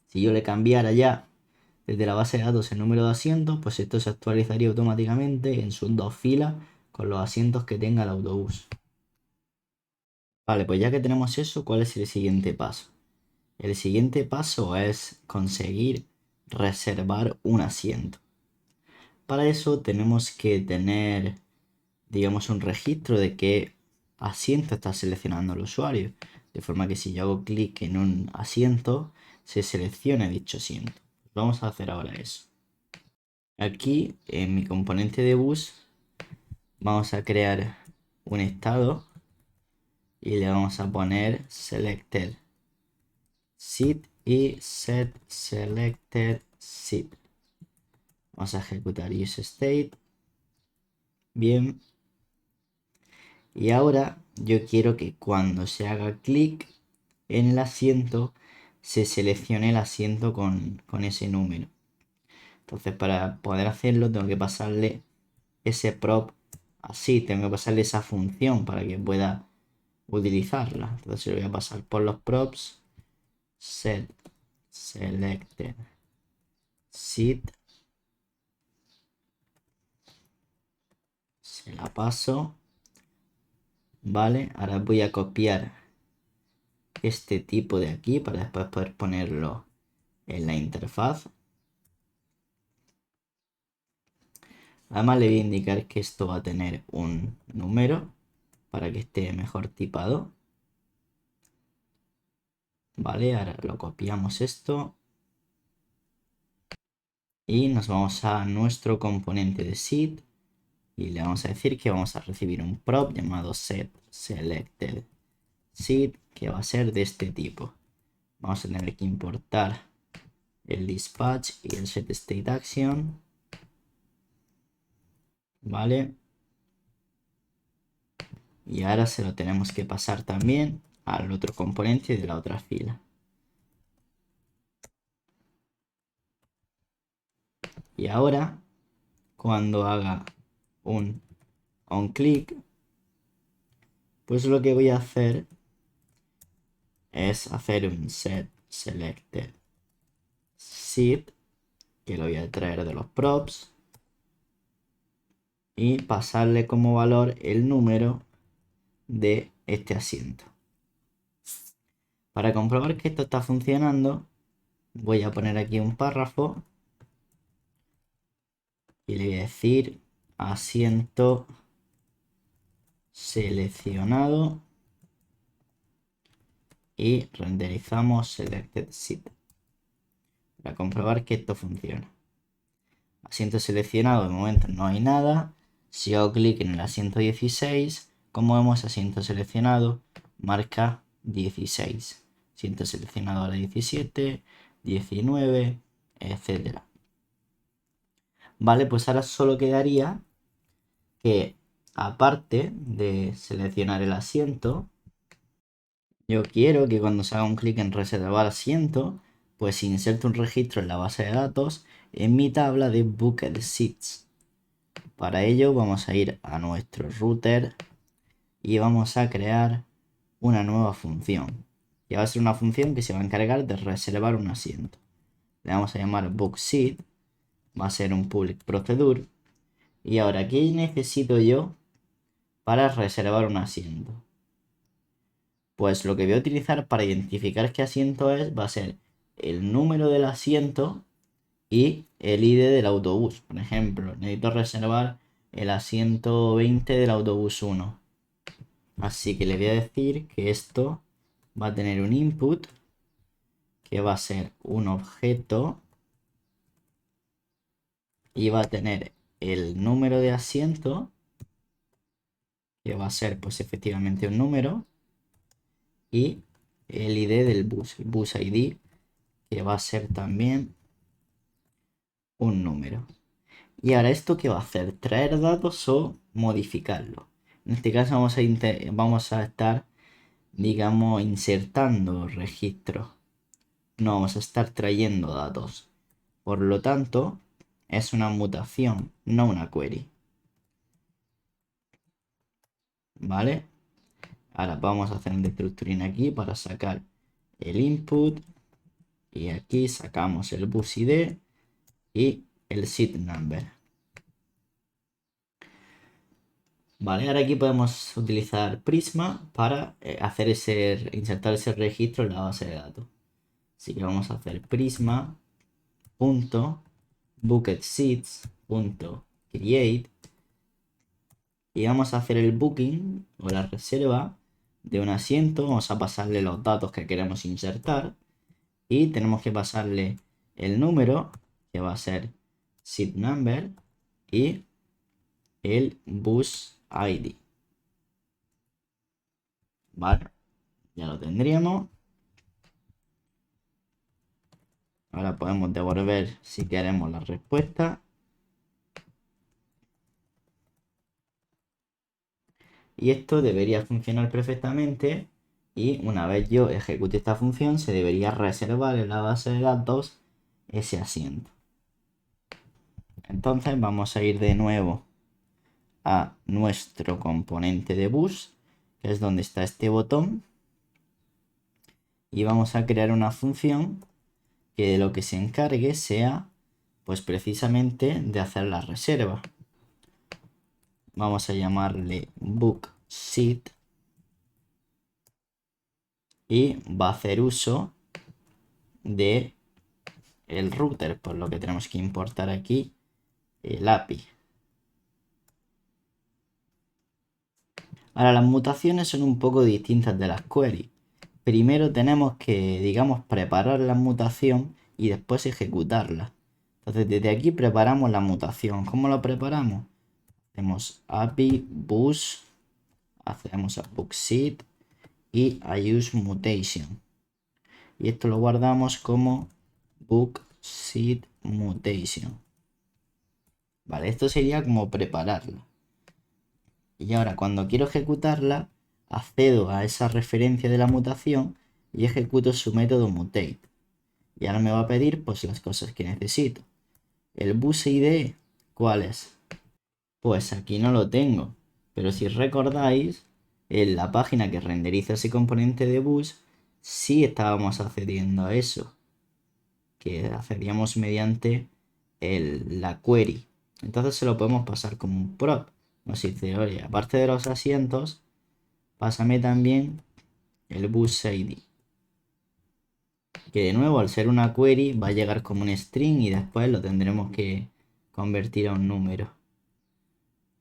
S1: Si yo le cambiara ya desde la base de datos el número de asientos, pues esto se actualizaría automáticamente en sus dos filas con los asientos que tenga el autobús. Vale, pues ya que tenemos eso, ¿cuál es el siguiente paso? El siguiente paso es conseguir reservar un asiento. Para eso tenemos que tener, digamos, un registro de qué asiento está seleccionando el usuario. De forma que si yo hago clic en un asiento, se seleccione dicho asiento. Vamos a hacer ahora eso. Aquí en mi componente de bus vamos a crear un estado y le vamos a poner selected seat y set selected seat. Vamos a ejecutar useState. Bien. Y ahora yo quiero que cuando se haga clic en el asiento se seleccione el asiento con ese número. Entonces para poder hacerlo tengo que pasarle ese prop así, tengo que pasarle esa función para que pueda utilizarla. Entonces lo voy a pasar por los props, set selected seat, se la paso, vale. Ahora voy a copiar este tipo de aquí para después poder ponerlo en la interfaz. Además le voy a indicar que esto va a tener un número para que esté mejor tipado. Vale, ahora lo copiamos esto. Y nos vamos a nuestro componente de seat. Y le vamos a decir que vamos a recibir un prop llamado set selected seat que va a ser de este tipo. Vamos a tener que importar el dispatch y el set state action. Vale. Y ahora se lo tenemos que pasar también al otro componente de la otra fila. Y ahora cuando haga un onClick, pues lo que voy a hacer es hacer un set selected seat, que lo voy a traer de los props, y pasarle como valor el número de este asiento. Para comprobar que esto está funcionando, voy a poner aquí un párrafo y le voy a decir asiento seleccionado y renderizamos selected seat para comprobar que esto funciona. Asiento seleccionado, de momento no hay nada. Si hago clic en el asiento 16, como vemos, asiento seleccionado marca 16. Asiento seleccionado ahora 17, 19, etcétera. Vale, pues ahora solo quedaría que, aparte de seleccionar el asiento, yo quiero que cuando se haga un clic en reservar asiento, pues inserte un registro en la base de datos en mi tabla de Booked Seats. Para ello vamos a ir a nuestro router y vamos a crear una nueva función. Que va a ser una función que se va a encargar de reservar un asiento. Le vamos a llamar BookSeat. Va a ser un public procedure. Y ahora, ¿qué necesito yo para reservar un asiento? Pues lo que voy a utilizar para identificar qué asiento es va a ser el número del asiento y el ID del autobús. Por ejemplo, necesito reservar el asiento 20 del autobús 1. Así que le voy a decir que esto va a tener un input que va a ser un objeto y va a tener el número de asiento, que va a ser pues efectivamente un número, y el ID del bus, el bus ID, que va a ser también un número. Y ahora, ¿esto qué va a hacer? ¿Traer datos o modificarlo? En este caso vamos a estar, digamos, insertando registros. No vamos a estar trayendo datos. Por lo tanto, es una mutación, no una query. ¿Vale? Ahora vamos a hacer un destructuring aquí para sacar el input. Y aquí sacamos el bus ID y el seat number. Vale, ahora aquí podemos utilizar Prisma para insertar ese registro en la base de datos. Así que vamos a hacer prisma.bucketSeats.create y vamos a hacer el booking o la reserva de un asiento. Vamos a pasarle los datos que queremos insertar y tenemos que pasarle el número, que va a ser seat number, y el bus ID. Vale, ya lo tendríamos. Ahora podemos devolver si queremos la respuesta. Y esto debería funcionar perfectamente. Y una vez yo ejecute esta función, se debería reservar en la base de datos ese asiento. Entonces vamos a ir de nuevo a nuestro componente de bus, que es donde está este botón. Y vamos a crear una función que de lo que se encargue sea, pues precisamente, de hacer la reserva. Vamos a llamarle BookSeat y va a hacer uso de el router, por lo que tenemos que importar aquí el API. Ahora, las mutaciones son un poco distintas de las queries. Primero tenemos que, digamos, preparar la mutación y después ejecutarla. Entonces, desde aquí preparamos la mutación. ¿Cómo la preparamos? Hacemos API bus, hacemos a BookSeat y a use mutation. Y esto lo guardamos como BookSeat mutation. Vale, esto sería como prepararla. Y ahora cuando quiero ejecutarla, accedo a esa referencia de la mutación y ejecuto su método mutate. Y ahora me va a pedir pues las cosas que necesito. El bus ID ¿Cuál es? Pues aquí no lo tengo. Pero si recordáis, en la página que renderiza ese componente de bus, sí estábamos accediendo a eso. Que accedíamos mediante la query. Entonces se lo podemos pasar como un prop. Nos dice, oye, aparte de los asientos, pásame también el bus ID. Que de nuevo, al ser una query, va a llegar como un string y después lo tendremos que convertir a un número.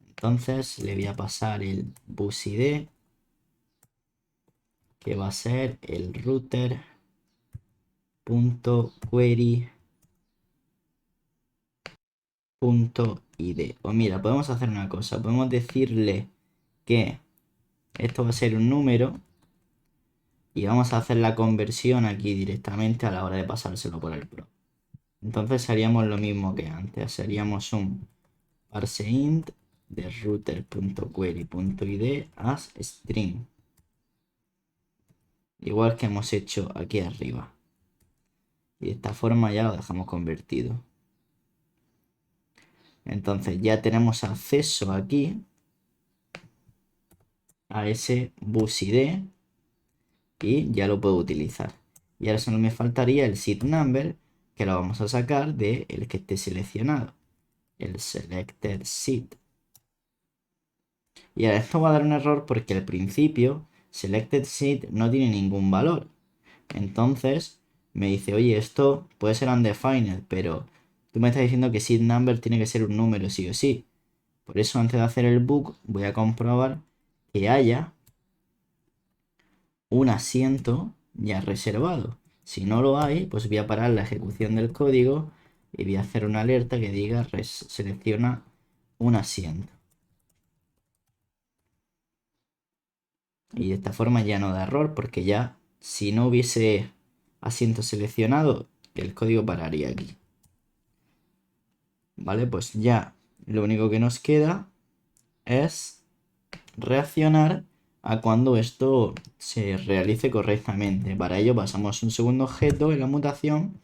S1: Entonces le voy a pasar el bus ID, que va a ser el router.query.id. O mira, podemos hacer una cosa, podemos decirle que esto va a ser un número y vamos a hacer la conversión aquí directamente a la hora de pasárselo por el pro. Entonces haríamos lo mismo que antes, haríamos un parseInt de router.query.id as string, igual que hemos hecho aquí arriba, y de esta forma ya lo dejamos convertido. Entonces ya tenemos acceso aquí a ese bus ID y ya lo puedo utilizar. Y ahora solo me faltaría el seed number, que lo vamos a sacar de el que esté seleccionado, el selected seed. Y ahora esto va a dar un error porque al principio selected seed no tiene ningún valor. Entonces me dice, oye, esto puede ser undefined, pero tú me estás diciendo que seed number tiene que ser un número sí o sí. Por eso antes de hacer el book voy a comprobar que haya un asiento ya reservado. Si no lo hay, pues voy a parar la ejecución del código y voy a hacer una alerta que diga selecciona un asiento. Y de esta forma ya no da error porque ya si no hubiese asiento seleccionado, el código pararía aquí. Vale, pues ya lo único que nos queda es reaccionar a cuando esto se realice correctamente. Para ello pasamos un segundo objeto en la mutación,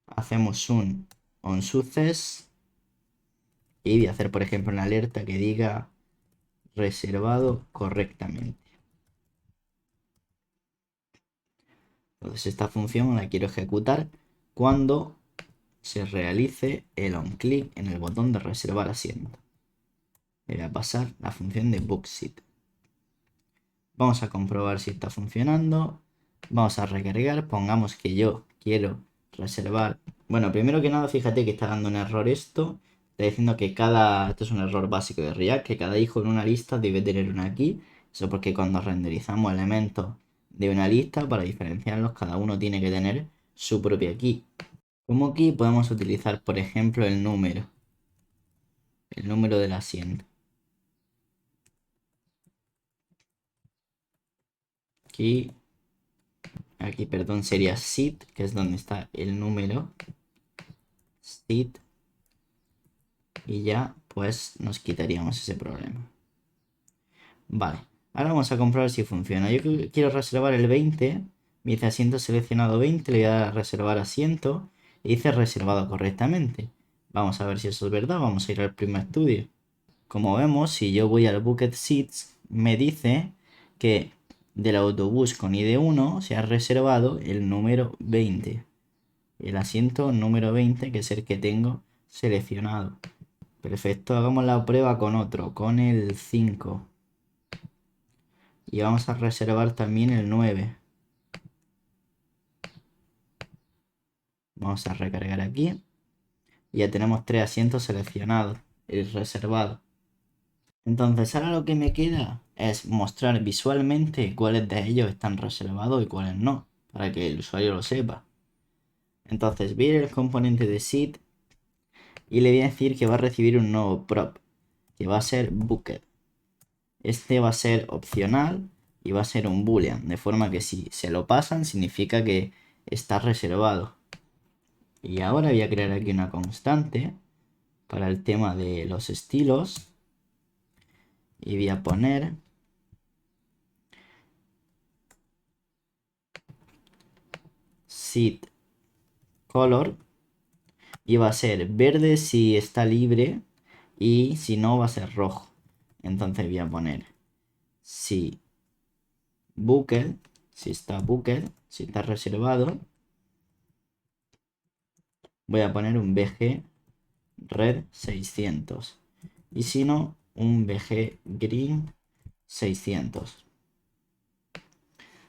S1: hacemos un onSuccess y voy a hacer por ejemplo una alerta que diga reservado correctamente. Entonces esta función la quiero ejecutar cuando se realice el onClick en el botón de reservar asiento. Le voy a pasar la función de bookSeat. Vamos a comprobar si está funcionando. Vamos a recargar. Pongamos que yo quiero reservar. Bueno, primero que nada, fíjate que está dando un error esto. Está diciendo que esto es un error básico de React, que cada hijo en una lista debe tener una key. Eso porque cuando renderizamos elementos de una lista, para diferenciarlos, cada uno tiene que tener su propia key. Como key podemos utilizar, por ejemplo, el número del asiento. Aquí, perdón, sería seat, que es donde está el número. Seat. Y ya, pues, nos quitaríamos ese problema. Vale. Ahora vamos a comprobar si funciona. Yo quiero reservar el 20. Me dice asiento seleccionado 20. Le voy a dar a reservar asiento. Y dice reservado correctamente. Vamos a ver si eso es verdad. Vamos a ir al primer estudio. Como vemos, si yo voy al Bucket Seats, me dice que del autobús con ID1 se ha reservado el número 20. El asiento número 20, que es el que tengo seleccionado. Perfecto, hagamos la prueba con otro, con el 5. Y vamos a reservar también el 9. Vamos a recargar aquí. Y ya tenemos 3 asientos seleccionados y reservados. Entonces ahora lo que me queda es mostrar visualmente cuáles de ellos están reservados y cuáles no, para que el usuario lo sepa. Entonces voy a ir al componente de seed y le voy a decir que va a recibir un nuevo prop, que va a ser Booked. Este va a ser opcional y va a ser un boolean, de forma que si se lo pasan significa que está reservado. Y ahora voy a crear aquí una constante para el tema de los estilos y voy a poner seed color y va a ser verde si está libre y si no va a ser rojo. Entonces voy a poner si booked, si está booked, si está reservado, voy a poner un BG red 600 y si no un BG green 600.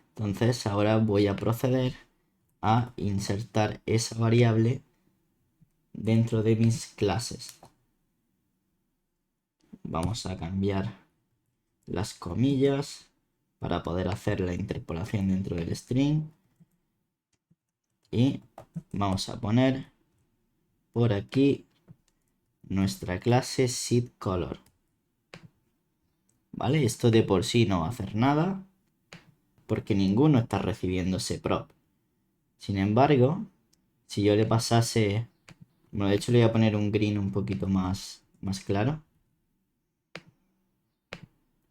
S1: Entonces ahora voy a proceder a insertar esa variable dentro de mis clases. Vamos a cambiar las comillas para poder hacer la interpolación dentro del string y vamos a poner por aquí nuestra clase seedColor. ¿Vale? Esto de por sí no va a hacer nada porque ninguno está recibiendo ese prop. Sin embargo, si yo le pasase, bueno, de hecho le voy a poner un green un poquito más claro.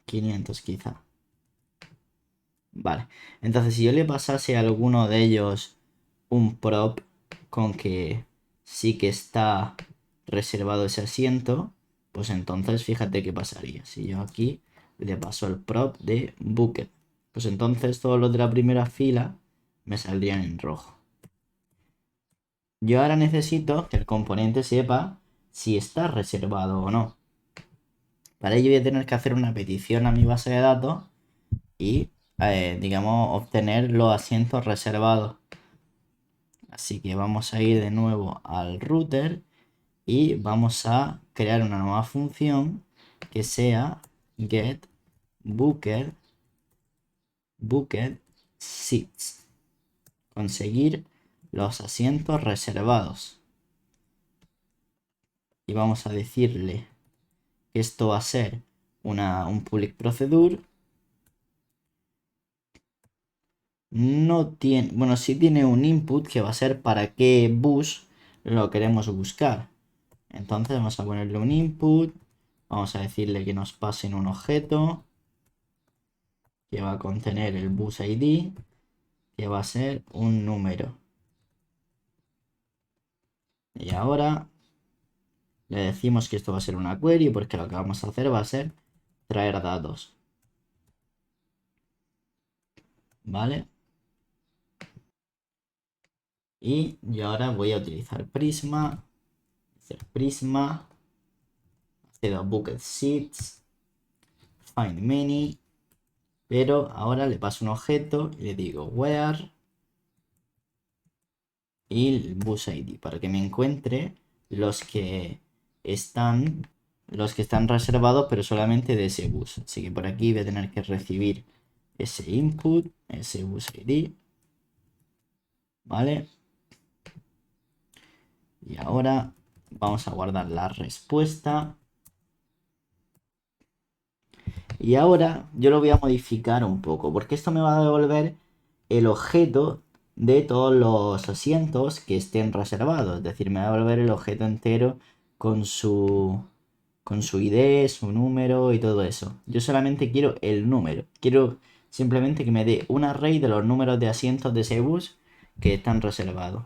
S1: 500 quizá. Vale, entonces si yo le pasase a alguno de ellos un prop con que sí que está reservado ese asiento, pues entonces fíjate qué pasaría. Si yo aquí le paso el prop de bucket, pues entonces todos los de la primera fila me saldrían en rojo. Yo ahora necesito que el componente sepa si está reservado o no. Para ello voy a tener que hacer una petición a mi base de datos y, digamos, obtener los asientos reservados. Así que vamos a ir de nuevo al router y vamos a crear una nueva función que sea get booked seats. Conseguir los asientos reservados. Y vamos a decirle que esto va a ser un public procedure. No tiene, bueno, sí tiene un input que va a ser para qué bus lo queremos buscar. Entonces vamos a ponerle un input. Vamos a decirle que nos pasen un objeto que va a contener el bus ID, que va a ser un número. Y ahora le decimos que esto va a ser una query porque lo que vamos a hacer va a ser traer datos. ¿Vale? Y yo ahora voy a utilizar Prisma. Hacer Prisma. Hacer Bucket Seeds. Find Many. Pero ahora le paso un objeto y le digo where y el bus ID para que me encuentre los que están reservados pero solamente de ese bus. Así que por aquí voy a tener que recibir ese input, ese bus ID, ¿vale? Y ahora vamos a guardar la respuesta. Y ahora yo lo voy a modificar un poco porque esto me va a devolver el objeto de todos los asientos que estén reservados. Es decir, me va a devolver el objeto entero con su ID, su número y todo eso. Yo solamente quiero el número. Quiero simplemente que me dé un array de los números de asientos de ese bus que están reservados.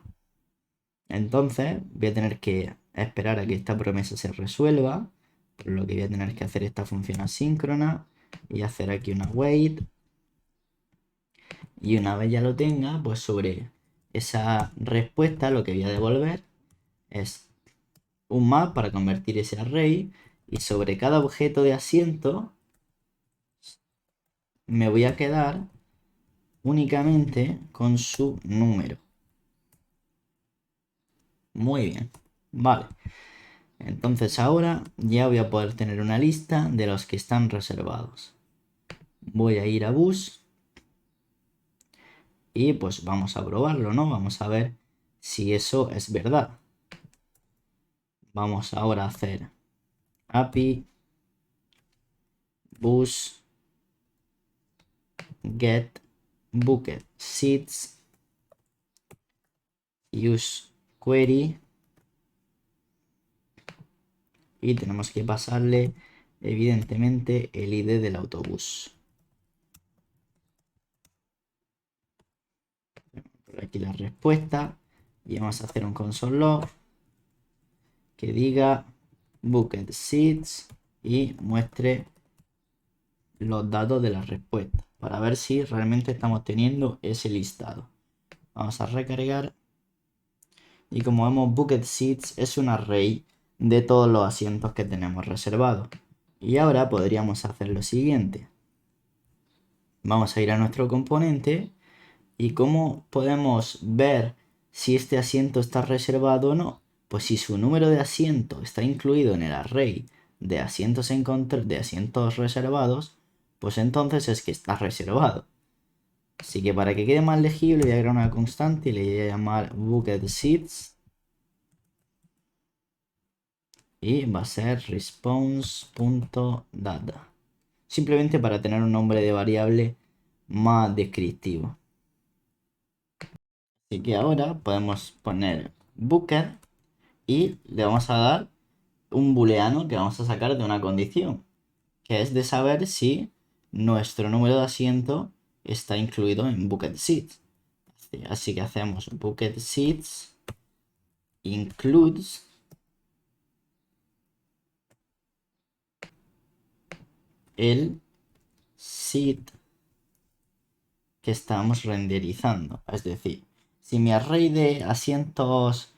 S1: Entonces voy a tener que esperar a que esta promesa se resuelva. Por lo que voy a tener que hacer esta función asíncrona y hacer aquí una wait. Y una vez ya lo tenga, pues sobre esa respuesta lo que voy a devolver es un map para convertir ese array. Y sobre cada objeto de asiento me voy a quedar únicamente con su número. Muy bien. Vale. Entonces ahora ya voy a poder tener una lista de los que están reservados. Voy a ir a bus y pues vamos a probarlo, ¿no? Vamos a ver si eso es verdad. Vamos ahora a hacer API bus get booked seats use query y tenemos que pasarle evidentemente el ID del autobús. Por aquí la respuesta y vamos a hacer un console log que diga Booked Seats y muestre los datos de la respuesta para ver si realmente estamos teniendo ese listado. Vamos a recargar y como vemos Booked Seats es un array de todos los asientos que tenemos reservados. Y ahora podríamos hacer lo siguiente. Vamos a ir a nuestro componente y cómo podemos ver si este asiento está reservado o no. Pues si su número de asientos está incluido en el array de asientos de asientos reservados, pues entonces es que está reservado. Así que para que quede más legible voy a crear una constante y le voy a llamar Booked Seats. Y va a ser response.data. Simplemente para tener un nombre de variable más descriptivo. Así que ahora podemos poner Booked y le vamos a dar un booleano que vamos a sacar de una condición, que es de saber si nuestro número de asiento está incluido en Booked Seats. Así que hacemos Booked Seats includes el seat que estamos renderizando. Es decir, si mi array de asientos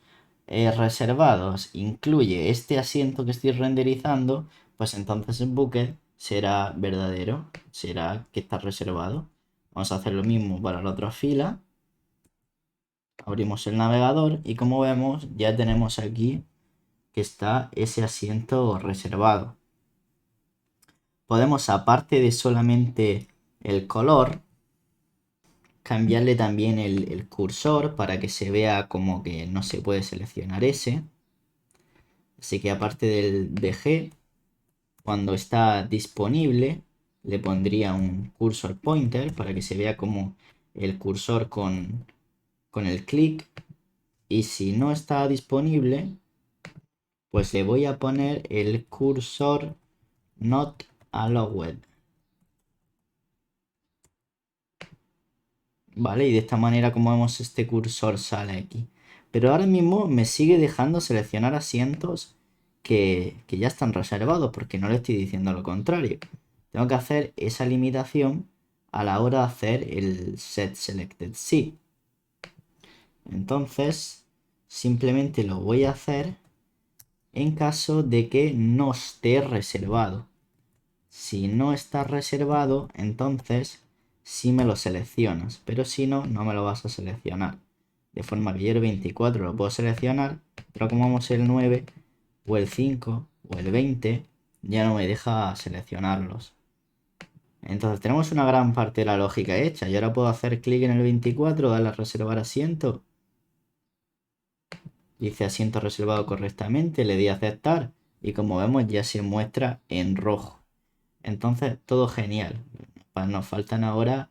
S1: reservados incluye este asiento que estoy renderizando, pues entonces el bucket será verdadero, será que está reservado. Vamos a hacer lo mismo para la otra fila. Abrimos el navegador y como vemos ya tenemos aquí que está ese asiento reservado. Podemos, aparte de solamente el color, cambiarle también el cursor para que se vea como que no se puede seleccionar ese. Así que aparte del DG, cuando está disponible, le pondría un cursor pointer para que se vea como el cursor con el clic. Y si no está disponible, pues le voy a poner el cursor not allowed. Vale, y de esta manera como vemos este cursor sale aquí. Pero ahora mismo me sigue dejando seleccionar asientos que ya están reservados porque no le estoy diciendo lo contrario. Tengo que hacer esa limitación a la hora de hacer el set selected seat. Entonces simplemente lo voy a hacer en caso de que no esté reservado. Si no está reservado, entonces sí me lo seleccionas, pero si no, no me lo vas a seleccionar. De forma que yo el 24 lo puedo seleccionar, pero como vamos el 9 o el 5 o el 20, ya no me deja seleccionarlos. Entonces tenemos una gran parte de la lógica hecha. Y ahora puedo hacer clic en el 24, darle a reservar asiento. Dice asiento reservado correctamente, le di a aceptar y como vemos ya se muestra en rojo. Entonces todo genial. Nos faltan ahora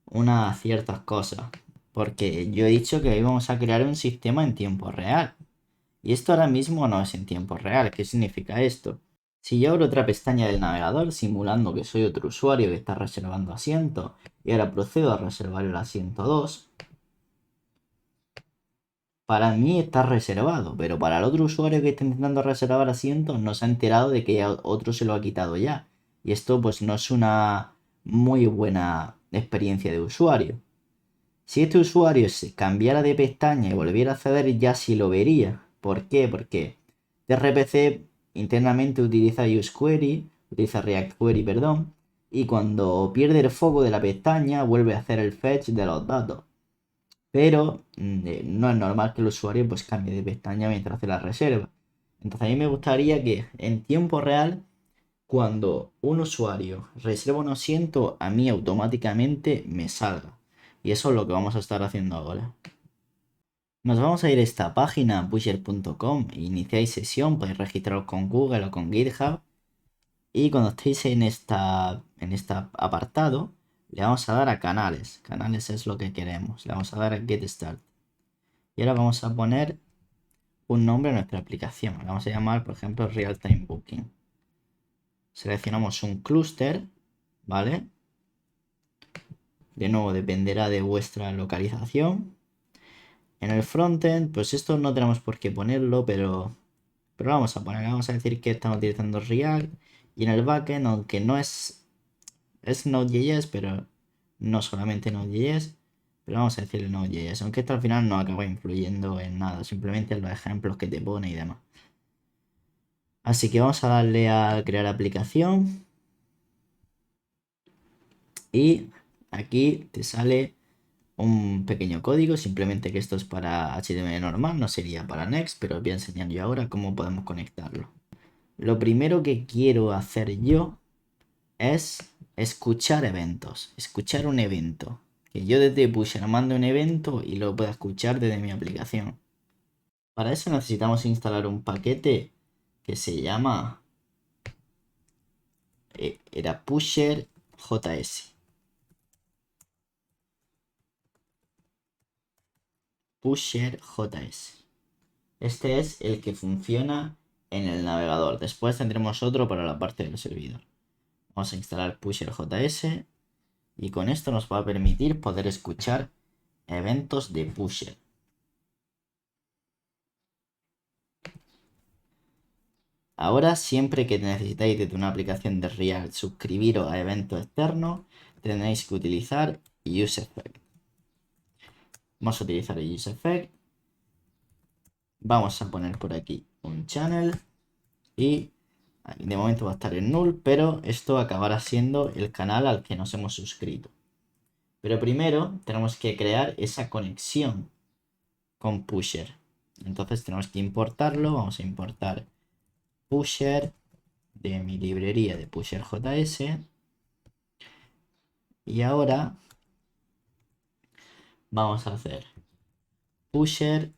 S1: unas ciertas cosas. Porque yo he dicho que íbamos a crear un sistema en tiempo real. Y esto ahora mismo no es en tiempo real. ¿Qué significa esto? Si yo abro otra pestaña del navegador simulando que soy otro usuario que está reservando asiento y ahora procedo a reservar el asiento 2, para mí está reservado, pero para el otro usuario que está intentando reservar asientos no se ha enterado de que ya otro se lo ha quitado ya. Y esto pues no es una muy buena experiencia de usuario. Si este usuario se cambiara de pestaña y volviera a acceder ya sí lo vería. ¿Por qué? Porque RPC internamente utiliza useQuery, utiliza React Query, perdón, y cuando pierde el foco de la pestaña vuelve a hacer el fetch de los datos. Pero no es normal que el usuario pues cambie de pestaña mientras hace la reserva. Entonces a mí me gustaría que en tiempo real, cuando un usuario reserva un asiento, a mí automáticamente me salga. Y eso es lo que vamos a estar haciendo ahora. Nos vamos a ir a esta página, pusher.com, iniciáis sesión, podéis registraros con Google o con GitHub. Y cuando estéis en este apartado, le vamos a dar a canales. Canales es lo que queremos. Le vamos a dar a Get Start. Y ahora vamos a poner un nombre a nuestra aplicación. Le vamos a llamar, por ejemplo, Real Time Booking. Seleccionamos un clúster, ¿vale? De nuevo, dependerá de vuestra localización. En el frontend, pues esto no tenemos por qué ponerlo, pero Pero vamos a decir que estamos utilizando React y en el backend, aunque no es Node.js, pero no solamente Node.js, pero vamos a decirle Node.js, aunque esto al final no acaba influyendo en nada, simplemente en los ejemplos que te pone y demás. Así que vamos a darle a crear aplicación y aquí te sale un pequeño código, simplemente que esto es para HTML normal, no sería para Next, pero os voy a enseñar yo ahora cómo podemos conectarlo. Lo primero que quiero hacer yo es escuchar eventos, escuchar un evento. Que yo desde Pusher mande un evento y lo pueda escuchar desde mi aplicación. Para eso necesitamos instalar un paquete que se llama era Pusher JS. Pusher JS. Este es el que funciona en el navegador. Después tendremos otro para la parte del servidor. Vamos a instalar Pusher JS y con esto nos va a permitir poder escuchar eventos de Pusher. Ahora, siempre que necesitáis desde una aplicación de React suscribiros a eventos externos, tenéis que utilizar useEffect. Vamos a utilizar el useEffect. Vamos a poner por aquí un channel y de momento va a estar en null, pero esto acabará siendo el canal al que nos hemos suscrito. Pero primero tenemos que crear esa conexión con Pusher. Entonces tenemos que importarlo. Vamos a importar Pusher de mi librería de PusherJS. Y ahora vamos a hacer Pusher,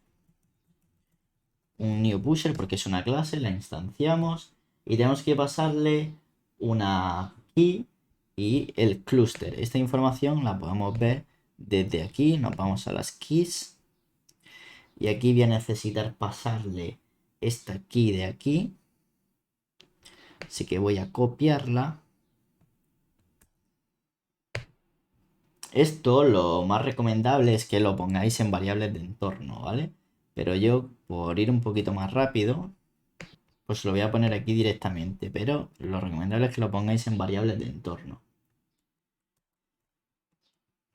S1: un new Pusher porque es una clase, la instanciamos y tenemos que pasarle una key y el clúster. Esta información la podemos ver desde aquí. Nos vamos a las keys y aquí voy a necesitar pasarle esta key de aquí. Así que voy a copiarla. Esto lo más recomendable es que lo pongáis en variables de entorno, ¿vale? Pero yo, por ir un poquito más rápido, pues lo voy a poner aquí directamente. Pero lo recomendable es que lo pongáis en variables de entorno.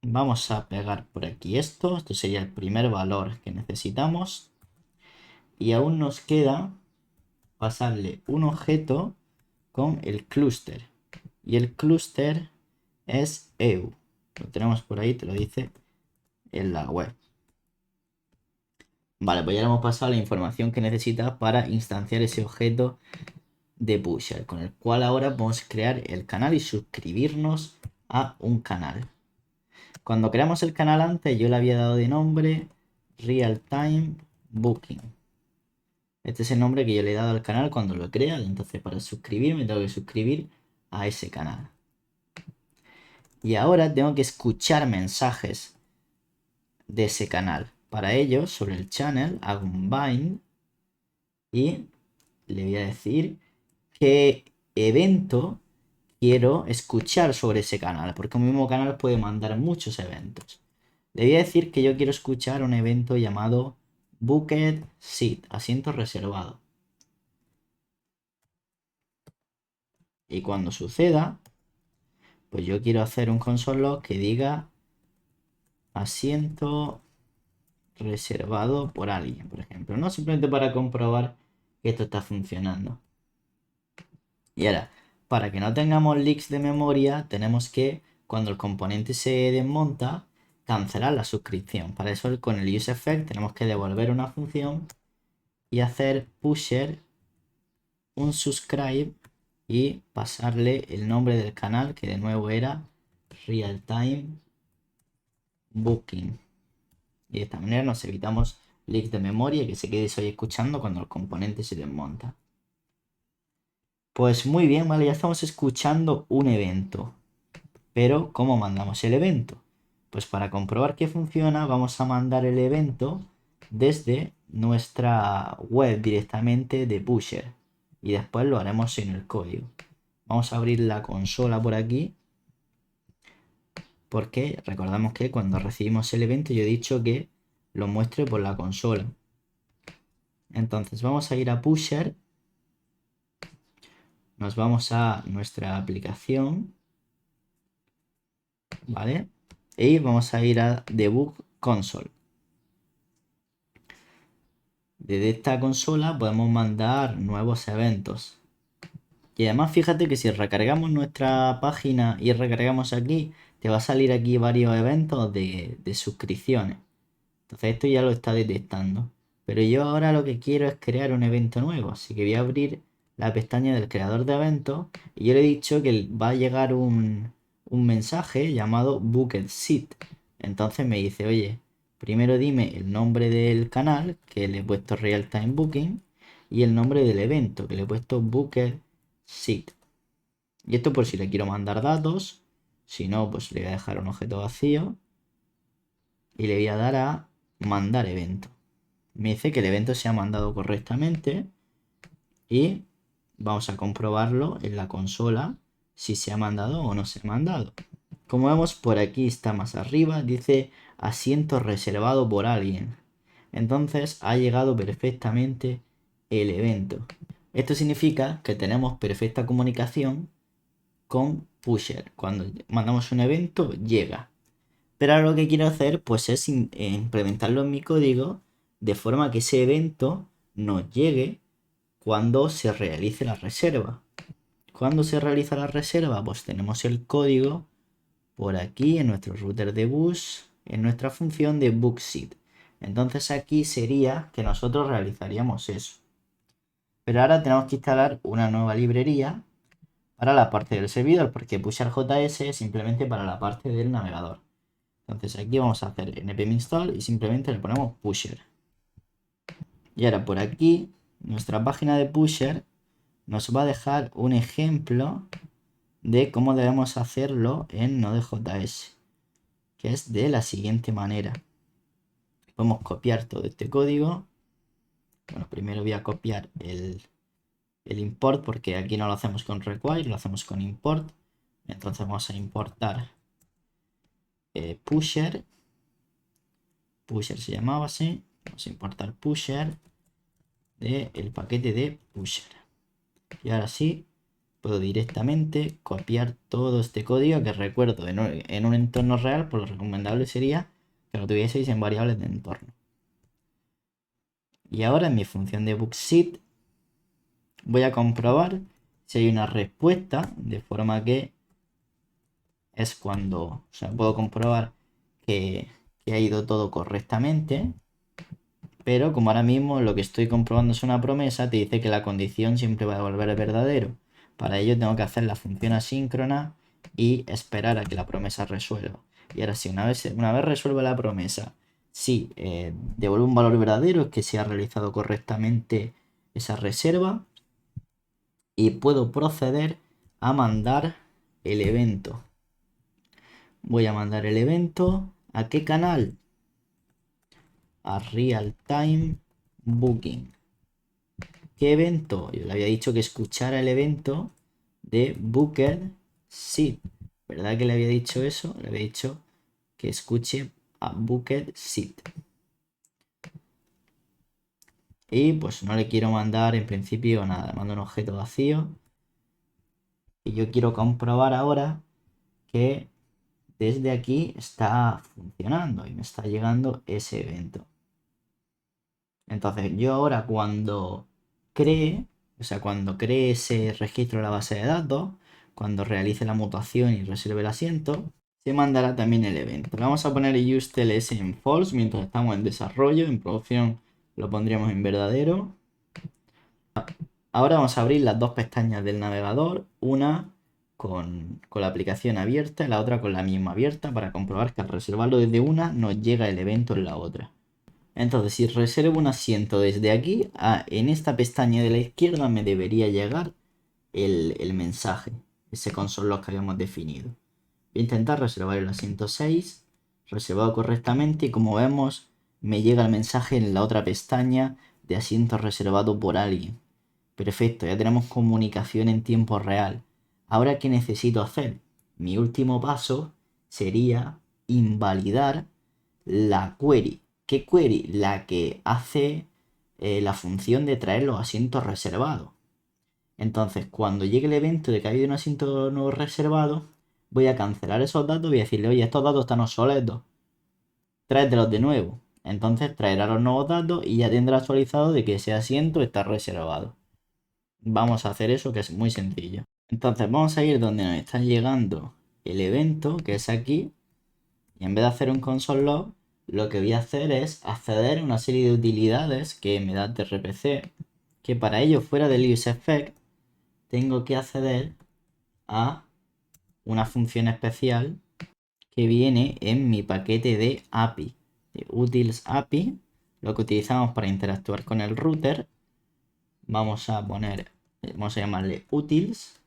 S1: Vamos a pegar por aquí esto. Esto sería el primer valor que necesitamos. Y aún nos queda pasarle un objeto con el clúster. Y el clúster es EU. Lo tenemos por ahí, te lo dice en la web. Vale, pues ya le hemos pasado la información que necesita para instanciar ese objeto de Pusher, con el cual ahora podemos crear el canal y suscribirnos a un canal. Cuando creamos el canal antes, yo le había dado de nombre Real Time Booking. Este es el nombre que yo le he dado al canal cuando lo he creado. Entonces, para suscribirme, tengo que suscribir a ese canal. Y ahora tengo que escuchar mensajes de ese canal. Para ello, sobre el channel, hago un bind y le voy a decir qué evento quiero escuchar sobre ese canal, porque un mismo canal puede mandar muchos eventos. Le voy a decir que yo quiero escuchar un evento llamado Booked Seat, asiento reservado. Y cuando suceda, pues yo quiero hacer un console log que diga asiento reservado por alguien, por ejemplo, ¿no? Simplemente para comprobar que esto está funcionando. Y ahora, para que no tengamos leaks de memoria, tenemos que, cuando el componente se desmonta, cancelar la suscripción. Para eso, con el useEffect tenemos que devolver una función y hacer pusher un subscribe y pasarle el nombre del canal, que de nuevo era Realtime Booking. Y de esta manera nos evitamos leaks de memoria y que se quede ahí escuchando cuando el componente se desmonta. Pues muy bien, vale, ya estamos escuchando un evento. Pero, ¿cómo mandamos el evento? Pues para comprobar que funciona, vamos a mandar el evento desde nuestra web directamente de Pusher. Y después lo haremos en el código. Vamos a abrir la consola por aquí. Porque recordamos que cuando recibimos el evento yo he dicho que lo muestre por la consola. Entonces vamos a ir a Pusher, nos vamos a nuestra aplicación, ¿vale? Y vamos a ir a Debug Console. Desde esta consola podemos mandar nuevos eventos. Y además fíjate que si recargamos nuestra página y recargamos aquí, te va a salir aquí varios eventos de suscripciones. Entonces esto ya lo está detectando. Pero yo ahora lo que quiero es crear un evento nuevo. Así que voy a abrir la pestaña del creador de eventos. Y yo le he dicho que va a llegar un mensaje llamado Booked Seat. Entonces me dice, oye, primero dime el nombre del canal, que le he puesto Real Time Booking. Y el nombre del evento, que le he puesto Booked Seat. Y esto por si le quiero mandar datos. Si no, pues le voy a dejar un objeto vacío. Y le voy a dar a mandar evento. Me dice que el evento se ha mandado correctamente. Y vamos a comprobarlo en la consola si se ha mandado o no se ha mandado. Como vemos, por aquí está más arriba, dice asiento reservado por alguien. Entonces ha llegado perfectamente el evento. Esto significa que tenemos perfecta comunicación con Pusher. Cuando mandamos un evento, llega. Pero ahora lo que quiero hacer pues es implementarlo en mi código de forma que ese evento nos llegue cuando se realice la reserva. Cuando se realiza la reserva, pues tenemos el código por aquí en nuestro router de bus, en nuestra función de bookseat. Entonces aquí sería que nosotros realizaríamos eso. Pero ahora tenemos que instalar una nueva librería para la parte del servidor, porque pusherjs es simplemente para la parte del navegador. Entonces aquí vamos a hacer npm install y simplemente le ponemos pusher. Y ahora por aquí, nuestra página de pusher nos va a dejar un ejemplo de cómo debemos hacerlo en Node.js, que es de la siguiente manera. Podemos copiar todo este código. Bueno, primero voy a copiar el import porque aquí no lo hacemos con require, lo hacemos con import. Entonces vamos a importar pusher. Pusher se llamaba así. Vamos a importar pusher del paquete de pusher. Y ahora sí, puedo directamente copiar todo este código que recuerdo en un entorno real, pues lo recomendable sería que lo tuvieseis en variables de entorno. Y ahora en mi función de bookseat voy a comprobar si hay una respuesta, de forma que es cuando, o sea, puedo comprobar que ha ido todo correctamente. Pero como ahora mismo lo que estoy comprobando es una promesa, te dice que la condición siempre va a devolver verdadero. Para ello tengo que hacer la función asíncrona y esperar a que la promesa resuelva. Y ahora sí, una vez resuelve la promesa, si devuelve un valor verdadero, es que se ha realizado correctamente esa reserva. Y puedo proceder a mandar el evento. Voy a mandar el evento. ¿A qué canal? A Real Time Booking. ¿Qué evento? Yo le había dicho que escuchara el evento de Booked Seat. ¿Verdad que le había dicho eso? Le había dicho que escuche a Booked Seat. Y pues no le quiero mandar en principio nada. Mando un objeto vacío. Y yo quiero comprobar ahora que desde aquí está funcionando y me está llegando ese evento. Entonces yo ahora cuando cree ese registro de la base de datos, cuando realice la mutación y reserve el asiento, se mandará también el evento. Le vamos a poner el useTLS en false mientras estamos en desarrollo. En producción lo pondríamos en verdadero. Ahora vamos a abrir las dos pestañas del navegador, una con la aplicación abierta y la otra con la misma abierta, para comprobar que al reservarlo desde una nos llega el evento en la otra. Entonces, si reservo un asiento desde aquí, en esta pestaña de la izquierda me debería llegar el mensaje, ese console log que habíamos definido. Voy a intentar reservar el asiento 6, reservado correctamente, y como vemos me llega el mensaje en la otra pestaña de asiento reservado por alguien. Perfecto, ya tenemos comunicación en tiempo real. Ahora, ¿qué necesito hacer? Mi último paso sería invalidar la query. ¿Qué query? La que hace la función de traer los asientos reservados. Entonces, cuando llegue el evento de que ha habido un asiento nuevo reservado, voy a cancelar esos datos y voy a decirle, oye, estos datos están obsoletos, tráetelos de nuevo. Entonces traerá los nuevos datos y ya tendrá actualizado de que ese asiento está reservado. Vamos a hacer eso, que es muy sencillo. Entonces vamos a ir donde nos está llegando el evento, que es aquí. Y en vez de hacer un console log, lo que voy a hacer es acceder a una serie de utilidades que me da TRPC, que para ello, fuera del useEffect, tengo que acceder a una función especial que viene en mi paquete de API, de Utils API, lo que utilizamos para interactuar con el router. Vamos a llamarle Utils.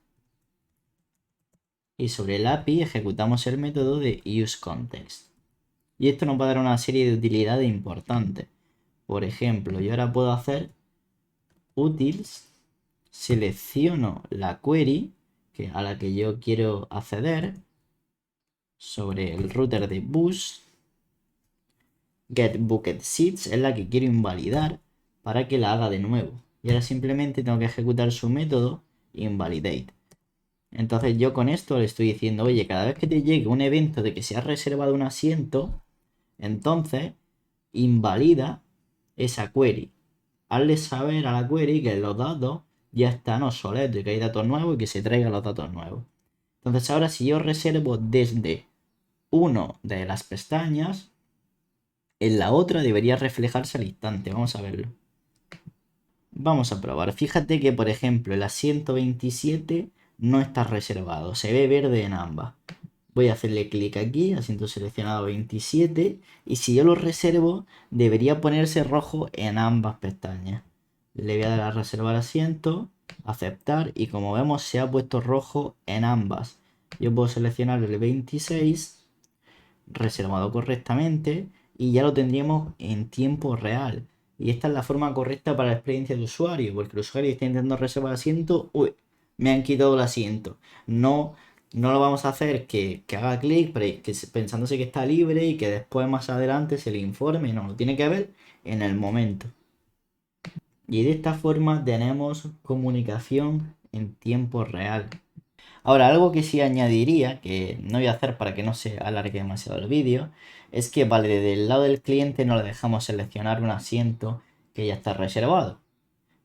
S1: Y sobre el API ejecutamos el método de useContext. Y esto nos va a dar una serie de utilidades importantes. Por ejemplo, yo ahora puedo hacer utils, selecciono la query a la que yo quiero acceder sobre el router de bus. getBucketSeats es la que quiero invalidar para que la haga de nuevo. Y ahora simplemente tengo que ejecutar su método invalidate. Entonces yo con esto le estoy diciendo, oye, cada vez que te llegue un evento de que se ha reservado un asiento, entonces invalida esa query. Hazle saber a la query que los datos ya están obsoletos y que hay datos nuevos y que se traigan los datos nuevos. Entonces ahora si yo reservo desde una de las pestañas, en la otra debería reflejarse al instante. Vamos a verlo. Vamos a probar. Fíjate que, por ejemplo, el asiento 27 no está reservado. Se ve verde en ambas. Voy a hacerle clic aquí, asiento seleccionado 27. Y si yo lo reservo, debería ponerse rojo en ambas pestañas. Le voy a dar a reservar asiento, aceptar. Y como vemos, se ha puesto rojo en ambas. Yo puedo seleccionar el 26, reservado correctamente. Y ya lo tendríamos en tiempo real. Y esta es la forma correcta para la experiencia de usuario, porque el usuario está intentando reservar asiento. Uy, me han quitado el asiento. No, no lo vamos a hacer que haga clic pensándose que está libre y que después más adelante se le informe. No, lo tiene que ver en el momento. Y de esta forma tenemos comunicación en tiempo real. Ahora, algo que sí añadiría, que no voy a hacer para que no se alargue demasiado el vídeo, es que, vale, desde el lado del cliente no le dejamos seleccionar un asiento que ya está reservado.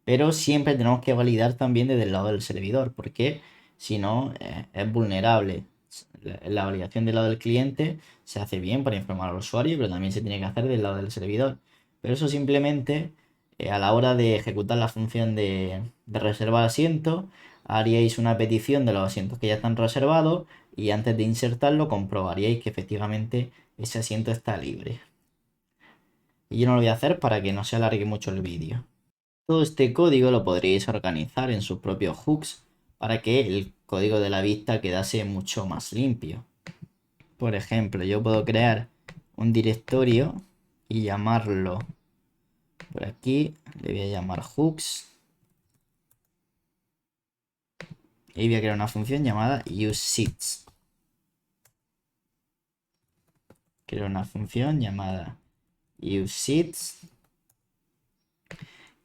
S1: Pero siempre tenemos que validar también desde el lado del servidor, porque si no, es vulnerable. La validación del lado del cliente se hace bien para informar al usuario, pero también se tiene que hacer del lado del servidor. Pero eso simplemente, a la hora de ejecutar la función de reservar asiento, haríais una petición de los asientos que ya están reservados y antes de insertarlo comprobaríais que efectivamente ese asiento está libre. Y yo no lo voy a hacer para que no se alargue mucho el vídeo. Todo este código lo podríais organizar en sus propios hooks para que el código de la vista quedase mucho más limpio. Por ejemplo, yo puedo crear un directorio y llamarlo por aquí, le voy a llamar hooks y voy a crear una función llamada useSeats. Creo una función llamada useSeats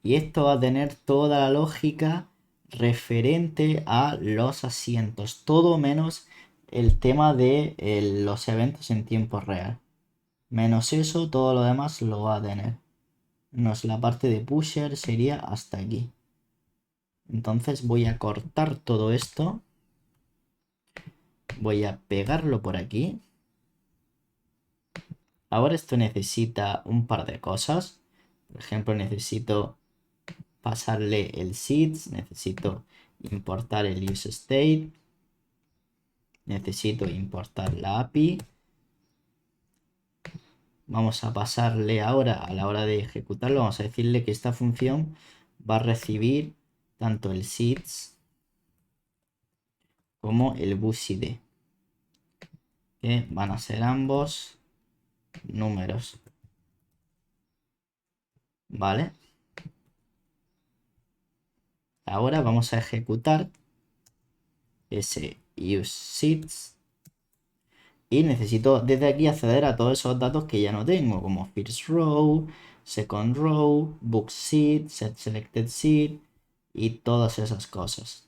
S1: y esto va a tener toda la lógica referente a los asientos, todo menos el tema de los eventos en tiempo real. Menos eso, todo lo demás lo va a tener. Menos la parte de pusher sería hasta aquí. Entonces voy a cortar todo esto. Voy a pegarlo por aquí. Ahora esto necesita un par de cosas. Por ejemplo, necesito pasarle el seeds, necesito importar el useState, necesito importar la API. Vamos a pasarle ahora, a la hora de ejecutarlo, vamos a decirle que esta función va a recibir tanto el seeds como el busID, que van a ser ambos números. ¿Vale? Ahora vamos a ejecutar ese useSeeds y necesito desde aquí acceder a todos esos datos que ya no tengo, como first row, second row, book seat, set selected seat y todas esas cosas.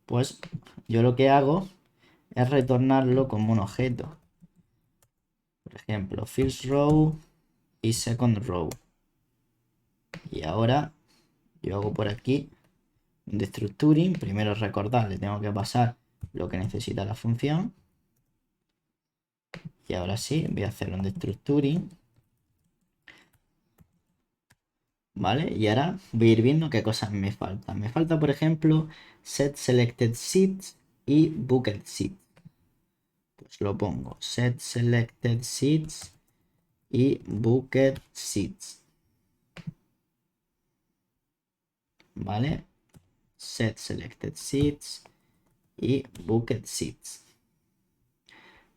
S1: Pues yo lo que hago es retornarlo como un objeto. Por ejemplo, first row y second row. Y ahora yo hago por aquí un destructuring. Primero recordar, le tengo que pasar lo que necesita la función. Y ahora sí, voy a hacer un destructuring. ¿Vale? Y ahora voy a ir viendo qué cosas me faltan. Me falta, por ejemplo, set selected seats y booked seats. Pues lo pongo. Set selected seats y booked seats. ¿Vale? Set selected seats y booked seats.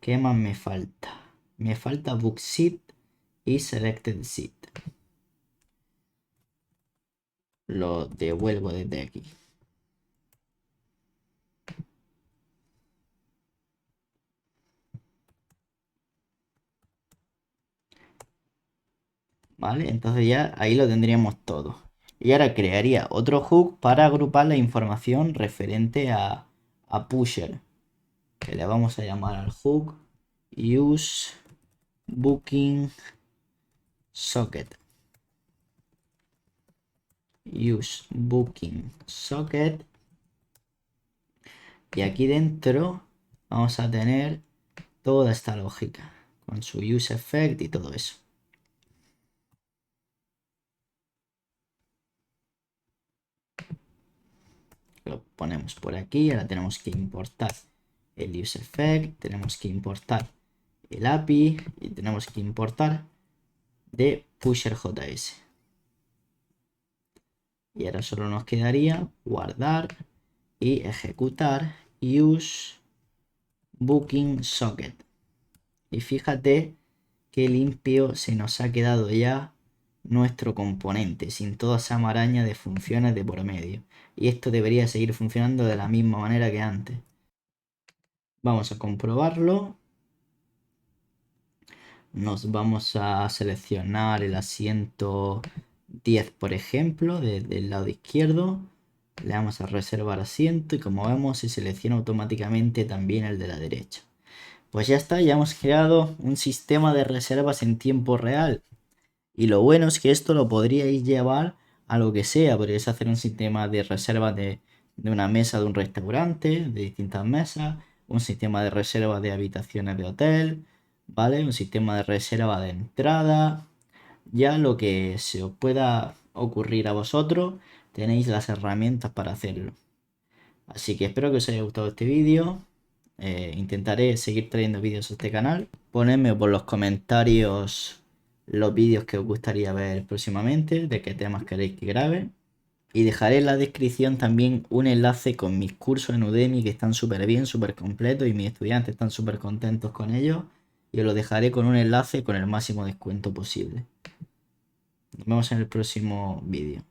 S1: ¿Qué más me falta? Me falta book seat y selected seat. Lo devuelvo desde aquí. ¿Vale? Entonces ya ahí lo tendríamos todo. Y ahora crearía otro hook para agrupar la información referente a pusher. Que le vamos a llamar al hook use booking socket. Use booking socket. Y aquí dentro vamos a tener toda esta lógica con su use effect y todo eso. Lo ponemos por aquí. Ahora tenemos que importar el use effect, tenemos que importar el API y tenemos que importar de pusher.js. Y ahora solo nos quedaría guardar y ejecutar use booking socket. Y fíjate qué limpio se nos ha quedado ya nuestro componente, sin toda esa maraña de funciones de por medio. Y esto debería seguir funcionando de la misma manera que antes. Vamos a comprobarlo. Nos vamos a seleccionar el asiento 10, por ejemplo, desde el lado izquierdo. Le damos a reservar asiento y como vemos se selecciona automáticamente también el de la derecha. Pues ya está, ya hemos creado un sistema de reservas en tiempo real. Y lo bueno es que esto lo podríais llevar a lo que sea. Podríais hacer un sistema de reservas de una mesa de un restaurante, de distintas mesas, un sistema de reserva de habitaciones de hotel, ¿vale? Un sistema de reserva de entrada. Ya lo que se os pueda ocurrir a vosotros, tenéis las herramientas para hacerlo. Así que espero que os haya gustado este vídeo. Intentaré seguir trayendo vídeos a este canal. Ponedme por los comentarios los vídeos que os gustaría ver próximamente, de qué temas queréis que grabe. Y dejaré en la descripción también un enlace con mis cursos en Udemy que están súper bien, súper completos y mis estudiantes están súper contentos con ellos. Y os lo dejaré con un enlace con el máximo descuento posible. Nos vemos en el próximo vídeo.